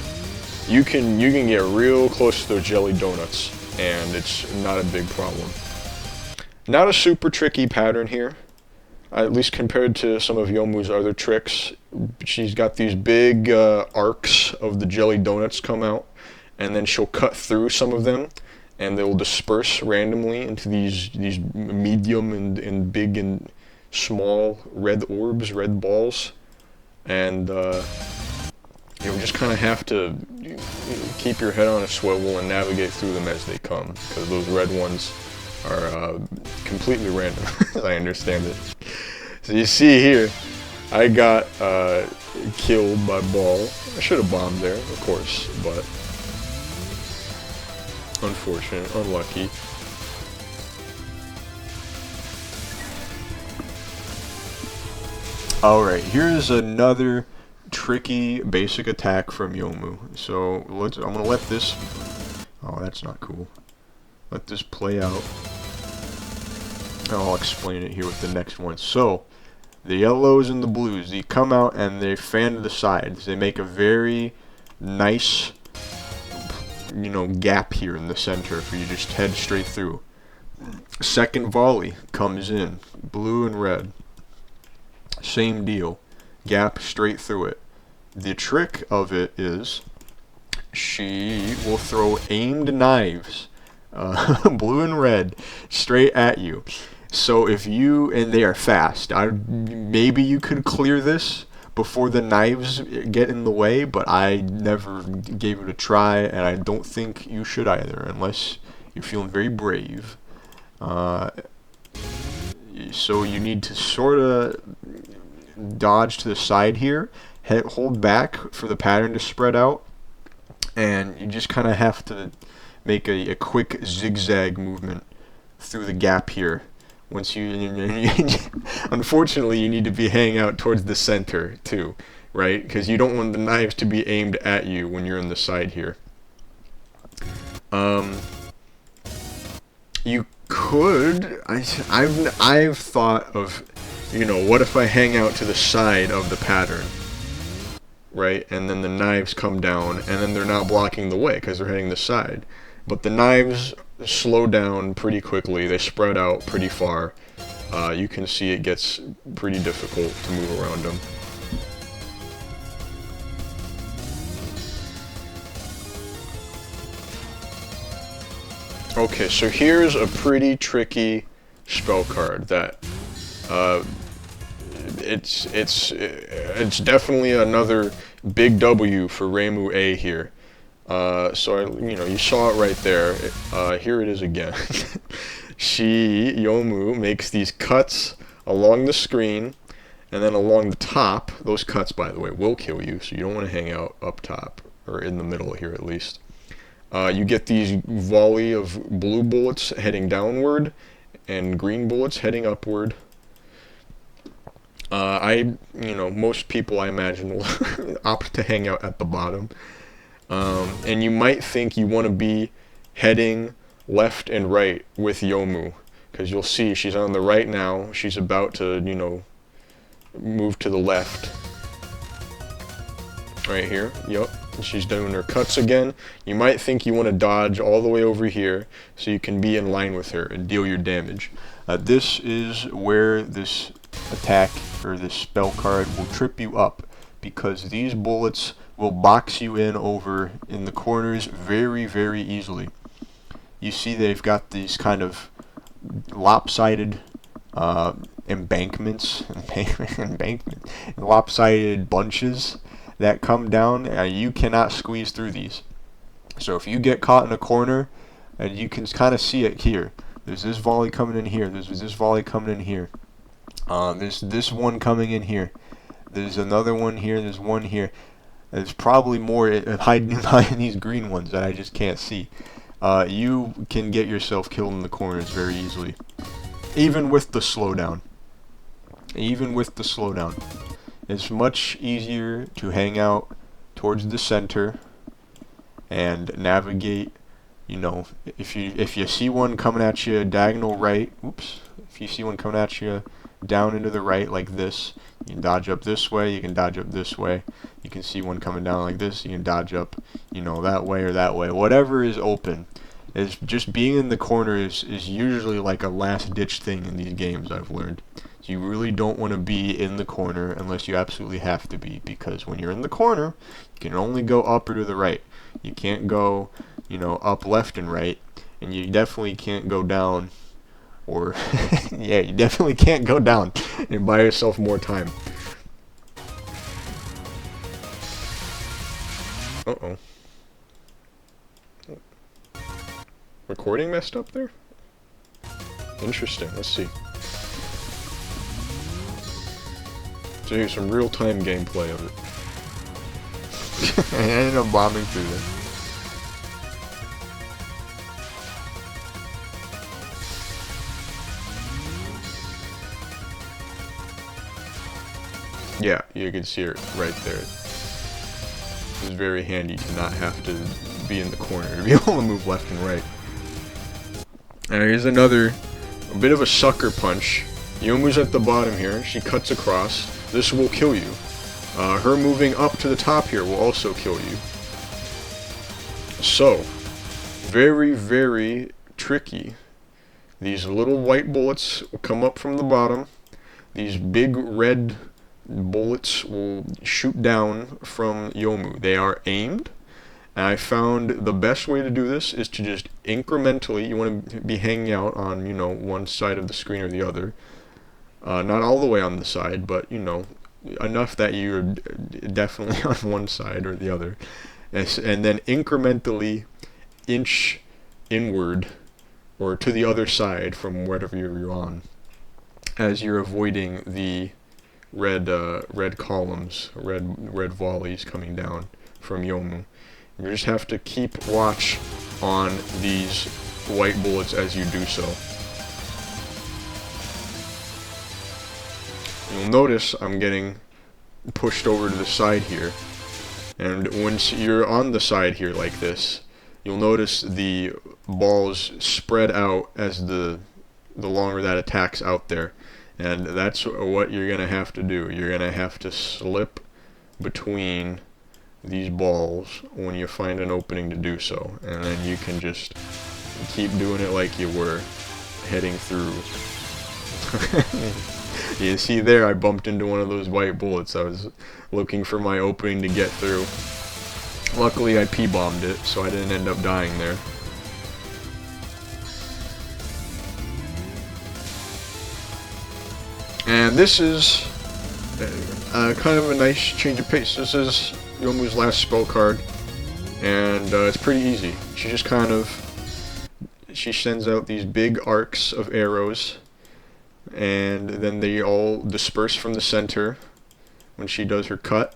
you can get real close to those jelly donuts, and it's not a big problem. Not a super tricky pattern here, at least compared to some of Yomu's other tricks. She's got these big arcs of the jelly donuts come out, and then she'll cut through some of them, and they'll disperse randomly into these medium and big and small red orbs, red balls, and you just kind of have to keep your head on a swivel and navigate through them as they come, because those red ones are completely random, as I understand it. So you see here, I got killed by ball. I should have bombed there, of course, but unfortunate, unlucky. Alright, here's another tricky basic attack from Yomu. So I'm gonna let this, oh, that's not cool. Let this play out. I'll explain it here with the next one. So the yellows and the blues, they come out and they fan to the sides. They make a very nice, gap here in the center for you to just head straight through. Second volley comes in, blue and red. Same deal, gap straight through it. The trick of it is she will throw aimed knives, blue and red, straight at you. So if you, and they are fast, maybe you could clear this, before the knives get in the way, but I never gave it a try, and I don't think you should either, unless you're feeling very brave. Uh, so you need to sort of dodge to the side here, hold back for the pattern to spread out, and you just kind of have to make a quick zigzag movement through the gap here. Once you, unfortunately, you need to be hanging out towards the center too, right? Because you don't want the knives to be aimed at you when you're on the side here. You could, I've thought of, what if I hang out to the side of the pattern, right? And then the knives come down, and then they're not blocking the way because they're hitting the side. But the knives slow down pretty quickly. They spread out pretty far. You can see it gets pretty difficult to move around them. Okay, so here's a pretty tricky spell card that it's definitely another big W for Reimu A here. You saw it right there. Here it is again. Yomu makes these cuts along the screen, and then along the top. Those cuts, by the way, will kill you, so you don't want to hang out up top, or in the middle here at least. You get these volley of blue bullets heading downward, and green bullets heading upward. Most people, I imagine, will opt to hang out at the bottom. And you might think you want to be heading left and right with Yomu, because you'll see she's on the right now. She's about to, move to the left. Right here, yep. She's doing her cuts again. You might think you want to dodge all the way over here so you can be in line with her and deal your damage. This is where this attack, or this spell card, will trip you up, because these bullets will box you in over in the corners very, very easily. You see they've got these kind of lopsided lopsided bunches that come down. You cannot squeeze through these. So if you get caught in a corner, and you can kind of see it here, there's this volley coming in here, there's this volley coming in here, there's this one coming in here, there's another one here, there's one here. There's probably more hiding behind these green ones that I just can't see. You can get yourself killed in the corners very easily, even with the slowdown. It's much easier to hang out towards the center and navigate. If you see one coming at you diagonal right, if you see one coming at you down into the right like this, you can dodge up this way, you can dodge up this way. You can see one coming down like this, you can dodge up, that way or that way. Whatever is open. Is just being in the corner is usually like a last ditch thing in these games, I've learned. You really don't want to be in the corner unless you absolutely have to be, because when you're in the corner, you can only go up or to the right. You can't go, up left and right, and you definitely can't go down, or yeah, you definitely can't go down and buy yourself more time. Uh-oh. Recording messed up there? Interesting, let's see. So here's some real-time gameplay of it. I ended up bombing through there. Yeah, you can see it right there. It's very handy to not have to be in the corner, to be able to move left and right. And here's a bit of a sucker punch. Yomu's at the bottom here. She cuts across. This will kill you. Her moving up to the top here will also kill you. So, very, very tricky. These little white bullets will come up from the bottom. These big red bullets will shoot down from Yomu. They are aimed. And I found the best way to do this is to just incrementally, you want to be hanging out on, one side of the screen or the other. Not all the way on the side, but, enough that you're definitely on one side or the other. And then incrementally inch inward or to the other side from whatever you're on, as you're avoiding the red columns, red volleys coming down from Yomu. You just have to keep watch on these white bullets as you do so. You'll notice I'm getting pushed over to the side here, and once you're on the side here like this, you'll notice the balls spread out as the longer that attack's out there, and that's what you're gonna have to do. You're gonna have to slip between these balls when you find an opening to do so, and then you can just keep doing it like you were heading through. You see there, I bumped into one of those white bullets. I was looking for my opening to get through. Luckily I P-bombed it, so I didn't end up dying there. And this is kind of a nice change of pace. This is Yomu's last spell card, and it's pretty easy. She sends out these big arcs of arrows, and then they all disperse from the center when she does her cut,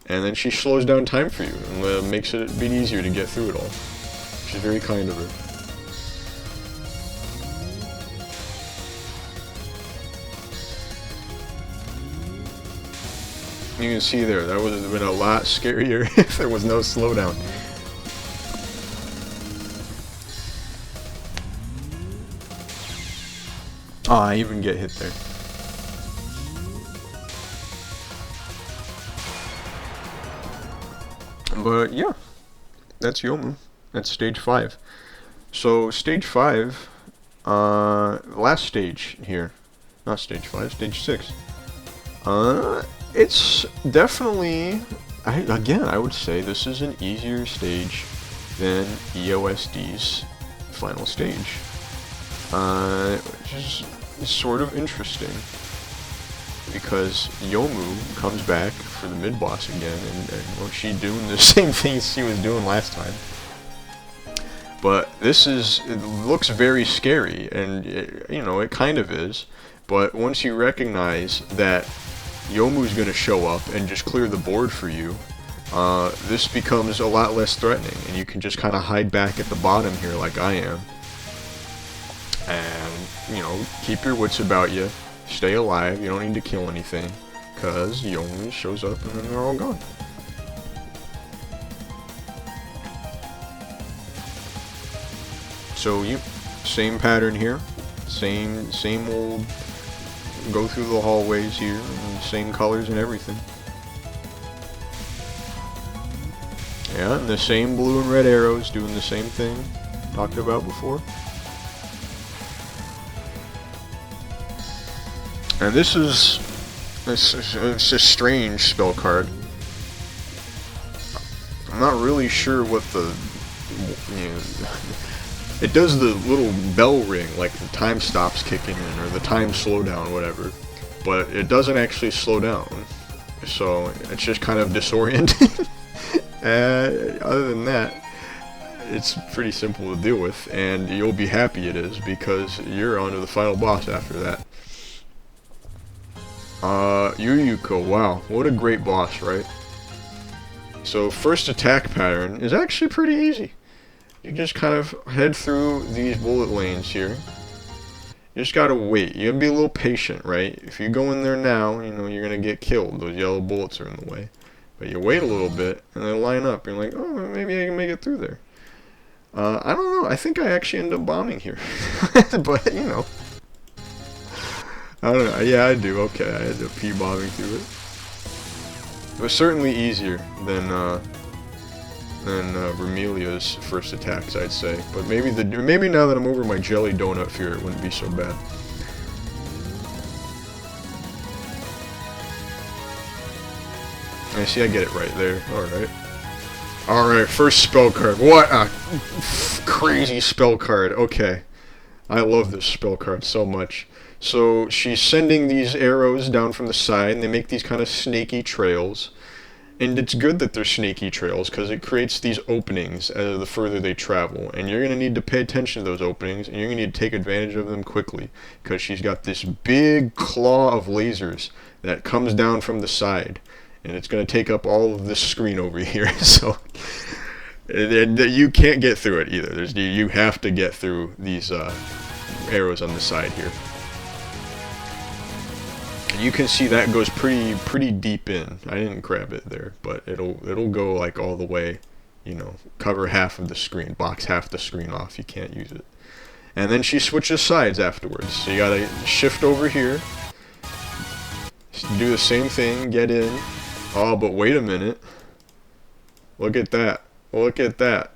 and then she slows down time for you and makes it a bit easier to get through it all. She's very kind of her. You can see there, that would have been a lot scarier if there was no slowdown. Ah, I even get hit there. But yeah, that's Yomu. That's stage 5. So stage 5, last stage here, not stage 5, stage 6. It's definitely, I would say this is an easier stage than EOSD's final stage. Which is sort of interesting, because Yomu comes back for the mid-boss again, and she's doing the same things she was doing last time. But it looks very scary, and it kind of is, but once you recognize that Yomu's going to show up and just clear the board for you, this becomes a lot less threatening, and you can just kind of hide back at the bottom here like I am. And, keep your wits about you, stay alive, you don't need to kill anything, because Yomu shows up and then they're all gone. So, same pattern here, same old, go through the hallways here, and same colors and everything. Yeah, and the same blue and red arrows doing the same thing talked about before. And this is it's a strange spell card. I'm not really sure what it does the little bell ring, like the time stops kicking in, or the time slowdown, whatever. But it doesn't actually slow down. So it's just kind of disorienting. Other than that, it's pretty simple to deal with, and you'll be happy it is, because you're on to the final boss after that. Yuyuko, wow, what a great boss, right? So first attack pattern is actually pretty easy. You just kind of head through these bullet lanes here. You just gotta wait. You gotta be a little patient, right? If you go in there now, you're gonna get killed. Those yellow bullets are in the way. But you wait a little bit, and they line up. You're like, oh, maybe I can make it through there. I don't know. I think I actually end up bombing here. But, I don't know. Yeah, I do. Okay, I end up P-bombing through it. It was certainly easier than Remelia's first attacks, I'd say. But maybe now that I'm over my jelly donut fear, it wouldn't be so bad. I see I get it right there. Alright. Alright, first spell card. What a crazy spell card. Okay. I love this spell card so much. So she's sending these arrows down from the side, and they make these kind of snaky trails. And it's good that they're snaky trails because it creates these openings the further they travel. And you're going to need to pay attention to those openings, and you're going to need to take advantage of them quickly because she's got this big claw of lasers that comes down from the side. And it's going to take up all of this screen over here. So you can't get through it either. You have to get through these arrows on the side here. You can see that goes pretty deep in. I didn't grab it there, but it'll go like all the way, you know, cover half of the screen, box half the screen off. You can't use it. And then she switches sides afterwards. So you gotta shift over here, do the same thing, get in. Oh, but wait a minute. Look at that. Look at that.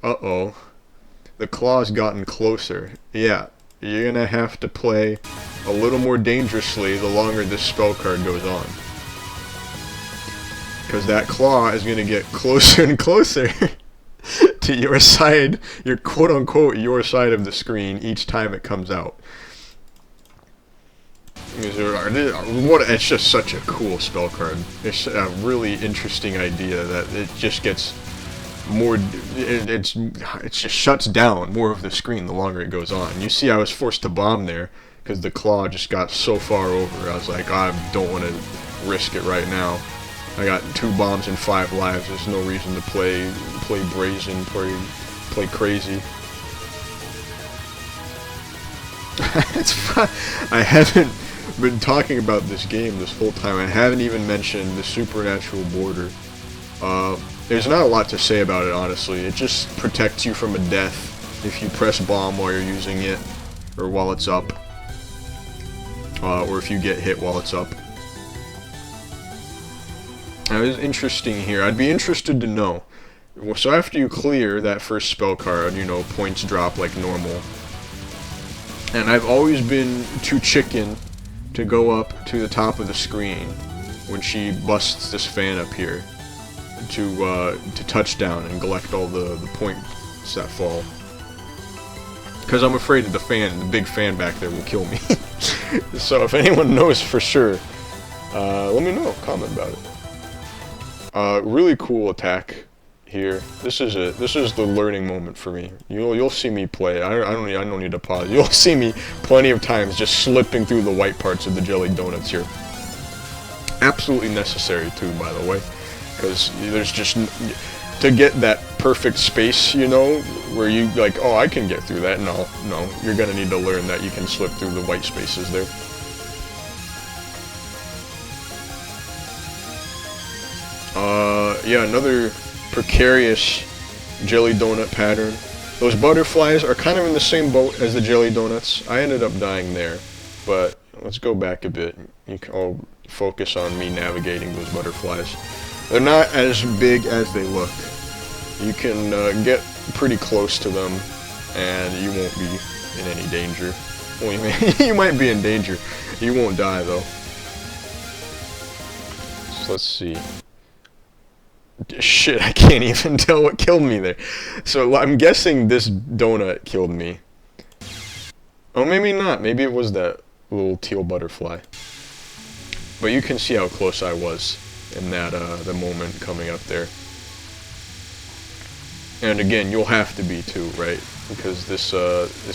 Uh-oh. The claw's gotten closer. Yeah, you're gonna have to play a little more dangerously the longer this spell card goes on. Because that claw is going to get closer and closer to your side, your quote-unquote your side of the screen each time it comes out. It's just such a cool spell card. It's a really interesting idea that it just gets more, it just shuts down more of the screen the longer it goes on. You see I was forced to bomb there because the claw just got so far over. I was like, I don't want to risk it right now. I got 2 bombs and 5 lives. There's no reason to play brazen, play crazy. It's fun. I haven't been talking about this game this whole time. I haven't even mentioned the supernatural border. There's not a lot to say about it, honestly. It just protects you from a death if you press bomb while you're using it, or while it's up. Or if you get hit while it's up. Now, it's interesting here. I'd be interested to know. So after you clear that first spell card, you know, points drop like normal. And I've always been too chicken to go up to the top of the screen when she busts this fan up here to touchdown and collect all the points that fall. Because I'm afraid that the big fan back there will kill me. So if anyone knows for sure, let me know. Comment about it. Really cool attack here. This is the learning moment for me. You'll see me play. I don't need to pause. You'll see me plenty of times just slipping through the white parts of the jelly donuts here. Absolutely necessary too, by the way, because there's just to get that perfect space, you know, where you like, oh, I can get through that. No, you're gonna need to learn that you can slip through the white spaces there. Yeah, another precarious jelly donut pattern. Those butterflies are kind of in the same boat as the jelly donuts. I ended up dying there, but let's go back a bit. I'll focus on me navigating those butterflies. They're not as big as they look. You can get pretty close to them, and you won't be in any danger. Well, you might be in danger. You won't die, though. So let's see. Shit, I can't even tell what killed me there. So I'm guessing this donut killed me. Oh, maybe not. Maybe it was that little teal butterfly. But you can see how close I was in that the moment coming up there. And again, you'll have to be too, right? Because this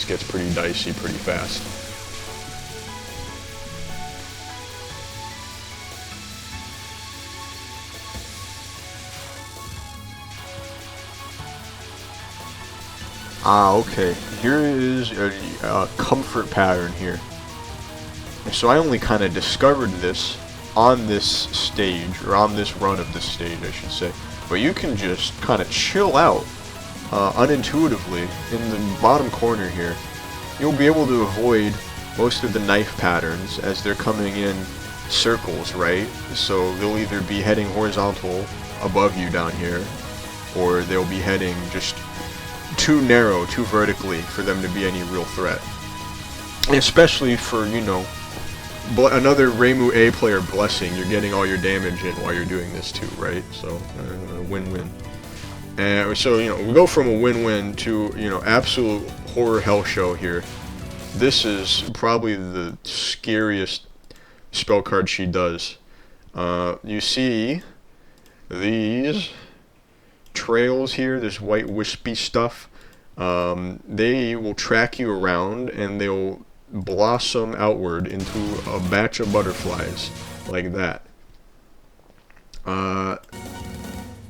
gets pretty dicey pretty fast. Ah, okay. Here is a comfort pattern here. So I only kind of discovered this on this stage, or on this run of this stage, I should say. But you can just kind of chill out unintuitively in the bottom corner here. You'll be able to avoid most of the knife patterns as they're coming in circles, right? So they'll either be heading horizontal above you down here, or they'll be heading just too narrow, too vertically for them to be any real threat. Especially for, you know, another Reimu A player blessing, you're getting all your damage in while you're doing this too, right? So, win-win. And so, you know, we go from a win-win to, you know, absolute horror hell show here. this is probably the scariest spell card she does. You see these trails here, this white wispy stuff. They will track you around and they'll blossom outward into a batch of butterflies like that.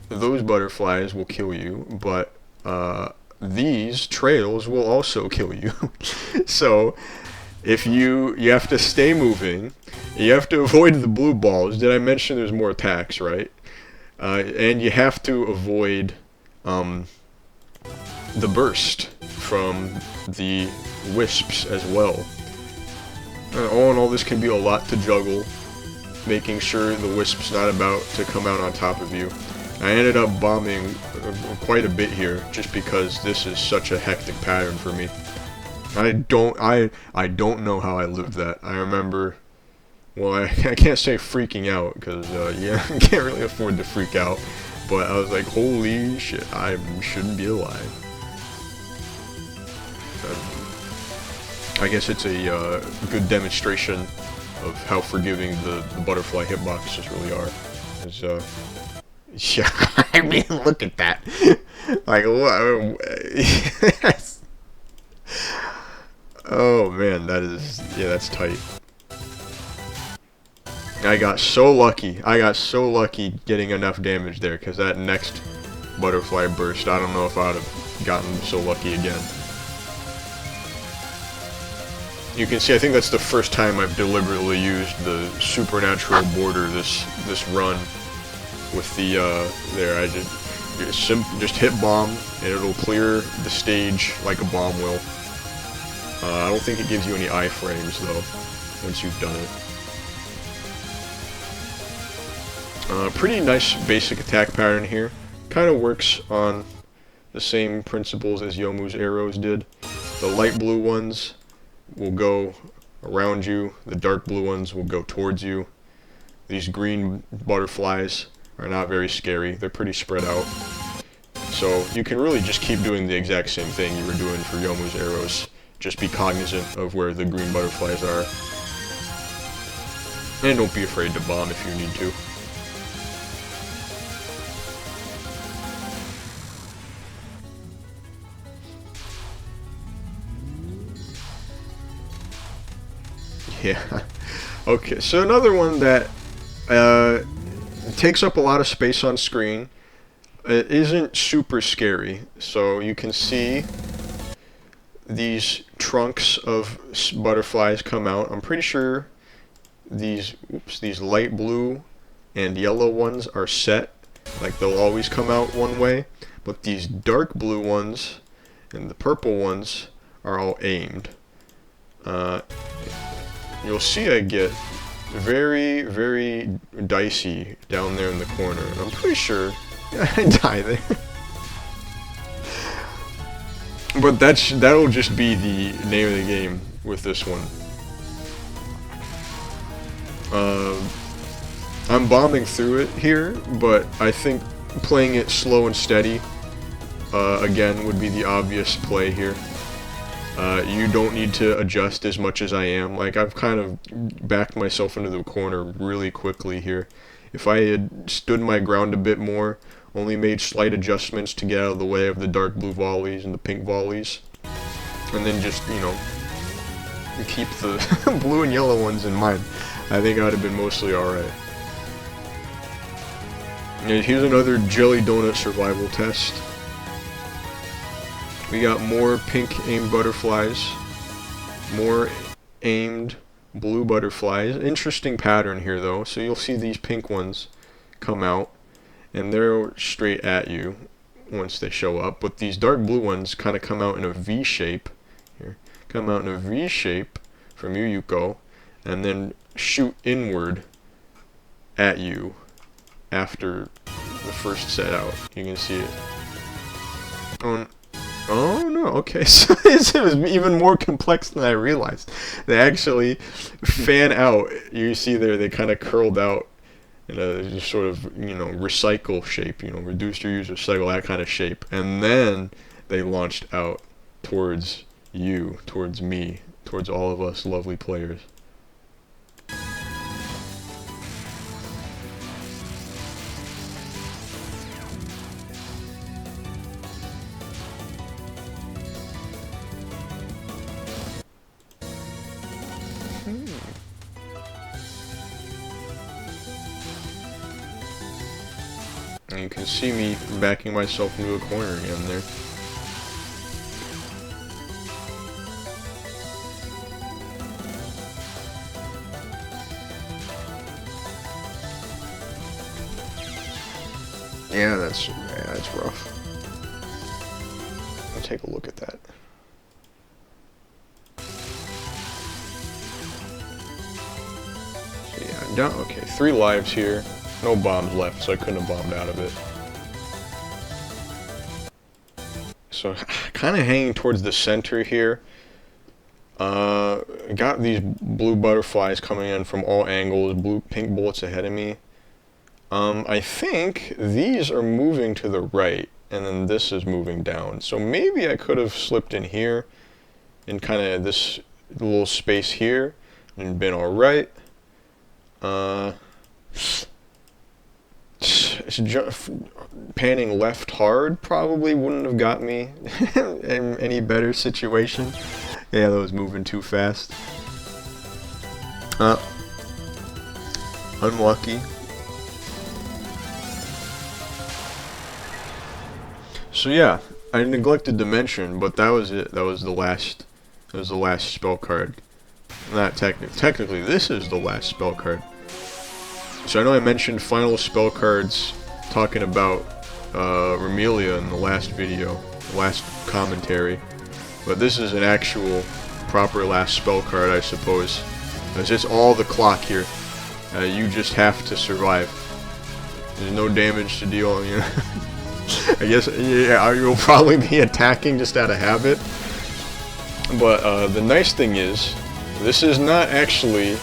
Those butterflies will kill you, but these trails will also kill you. So if you have to stay moving, you have to avoid the blue balls. Did I mention there's more attacks, right? And you have to avoid the burst from the wisps as well. All in all, this can be a lot to juggle, making sure the wisp's not about to come out on top of you. I ended up bombing quite a bit here, just because this is such a hectic pattern for me. I don't know how I lived that. I remember, well, I can't say freaking out, because, yeah, I can't really afford to freak out, but I was like, holy shit, I shouldn't be alive. I guess it's a good demonstration of how forgiving the butterfly hitboxes really are. Yeah, I mean, look at that. Like, what? Oh man, that's tight. I got so lucky. I got so lucky getting enough damage there, because that next butterfly burst, I don't know if I would have gotten so lucky again. You can see, I think that's the first time I've deliberately used the supernatural border this run with the there. I just hit bomb and it'll clear the stage like a bomb will. I don't think it gives you any iframes though once you've done it. Pretty nice basic attack pattern here. Kind of works on the same principles as Youmuu's arrows did. The light blue ones will go around you, the dark blue ones will go towards you. These green butterflies are not very scary, they're pretty spread out. So you can really just keep doing the exact same thing you were doing for Youmuu's arrows. Just be cognizant of where the green butterflies are. And don't be afraid to bomb if you need to. Yeah. Okay, so another one that takes up a lot of space on screen. It isn't super scary, so you can see these trunks of butterflies come out. I'm pretty sure these light blue and yellow ones are set, like they'll always come out one way, but these dark blue ones and the purple ones are all aimed. You'll see I get very, very dicey down there in the corner. I'm pretty sure I die there. But that'll just be the name of the game with this one. I'm bombing through it here, but I think playing it slow and steady, again, would be the obvious play here. You don't need to adjust as much as I am. Like, I've kind of backed myself into the corner really quickly here. If I had stood my ground a bit more, only made slight adjustments to get out of the way of the dark blue volleys and the pink volleys, and then just, you know, keep the blue and yellow ones in mind, I think I would have been mostly alright. And here's another jelly donut survival test. We got more pink aimed butterflies, more aimed blue butterflies. Interesting pattern here though. So you'll see these pink ones come out and they're straight at you once they show up, but these dark blue ones kind of come out in a V shape here. Come out in a V shape from Yuyuko and then shoot inward at you after the first set out. You can see it. Oh no, okay, so it was even more complex than I realized. They actually fan out. You see there, they kind of curled out in a sort of, you know, recycle shape, you know, reduce, reuse, recycle, that kind of shape. And then they launched out towards you, towards me, towards all of us lovely players. And you can see me backing myself into a corner again there. Yeah, that's rough. I'll take a look at that. So yeah, down. Okay, 3 lives here. No bombs left, so I couldn't have bombed out of it. So, kind of hanging towards the center here. Got these blue butterflies coming in from all angles, pink bullets ahead of me. I think these are moving to the right, and then this is moving down. So maybe I could have slipped in here, in kind of this little space here, and been alright. Panning left hard probably wouldn't have got me in any better situation. Yeah, that was moving too fast. Unlucky. So yeah, I neglected to mention, but that was it. That was the last spell card. Not technically, this is the last spell card. So I know I mentioned final spell cards talking about Remelia in the last video, the last commentary, but this is an actual proper last spell card, I suppose. It's just all the clock here. You just have to survive. There's no damage to deal, you know. I guess, yeah, you'll probably be attacking just out of habit. But the nice thing is, this is not actually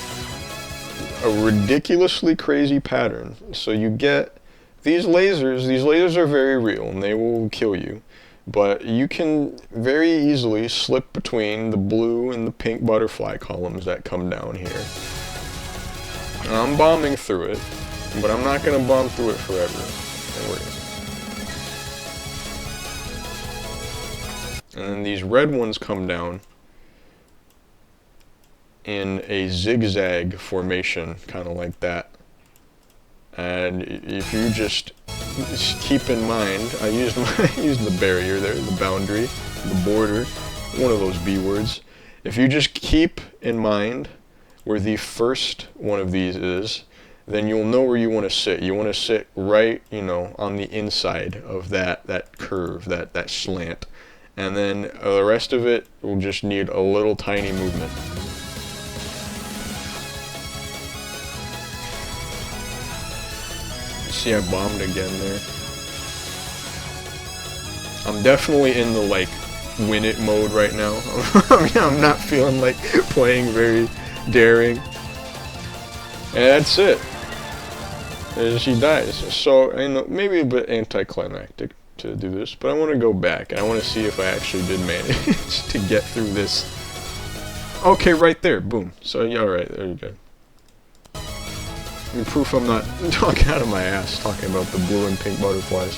a ridiculously crazy pattern. So you get these lasers are very real and they will kill you. But you can very easily slip between the blue and the pink butterfly columns that come down here. And I'm bombing through it, but I'm not going to bomb through it forever. And then these red ones come down in a zigzag formation, kind of like that. And if you just keep in mind, I used the barrier there, the boundary, the border, one of those B words. If you just keep in mind where the first one of these is, then you'll know where you want to sit. You want to sit right, you know, on the inside of that curve, that slant. And then the rest of it will just need a little tiny movement. See, I bombed again there. I'm definitely in the, like, win it mode right now. I mean, I'm not feeling like playing very daring. And that's it. And she dies. So, I know, maybe a bit anticlimactic to do this, but I want to go back and I want to see if I actually did manage to get through this. Okay, right there, boom. So yeah, alright, there you go. I mean, proof I'm not talking out of my ass talking about the blue and pink butterflies.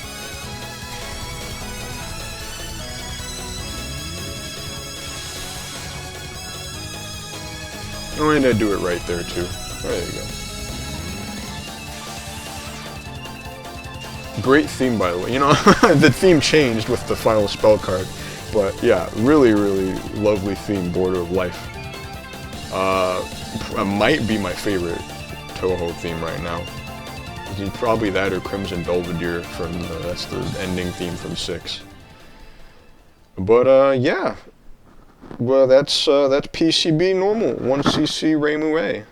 Oh, and I do it right there too. There you go. Great theme, by the way. You know, the theme changed with the final spell card, but yeah, really, really lovely theme, Border of Life. It might be my favorite touhou theme right now. Probably that or Crimson Belvedere from that's the ending theme from 6. But yeah, well that's PCB normal 1cc Reimu A.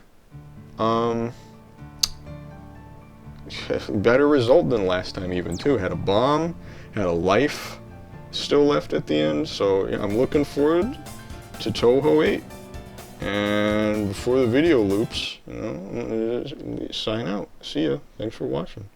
Better result than last time even too. Had a bomb, had a life still left at the end, so yeah, I'm looking forward to touhou 8. And before the video loops, you know, sign out. See ya. Thanks for watching.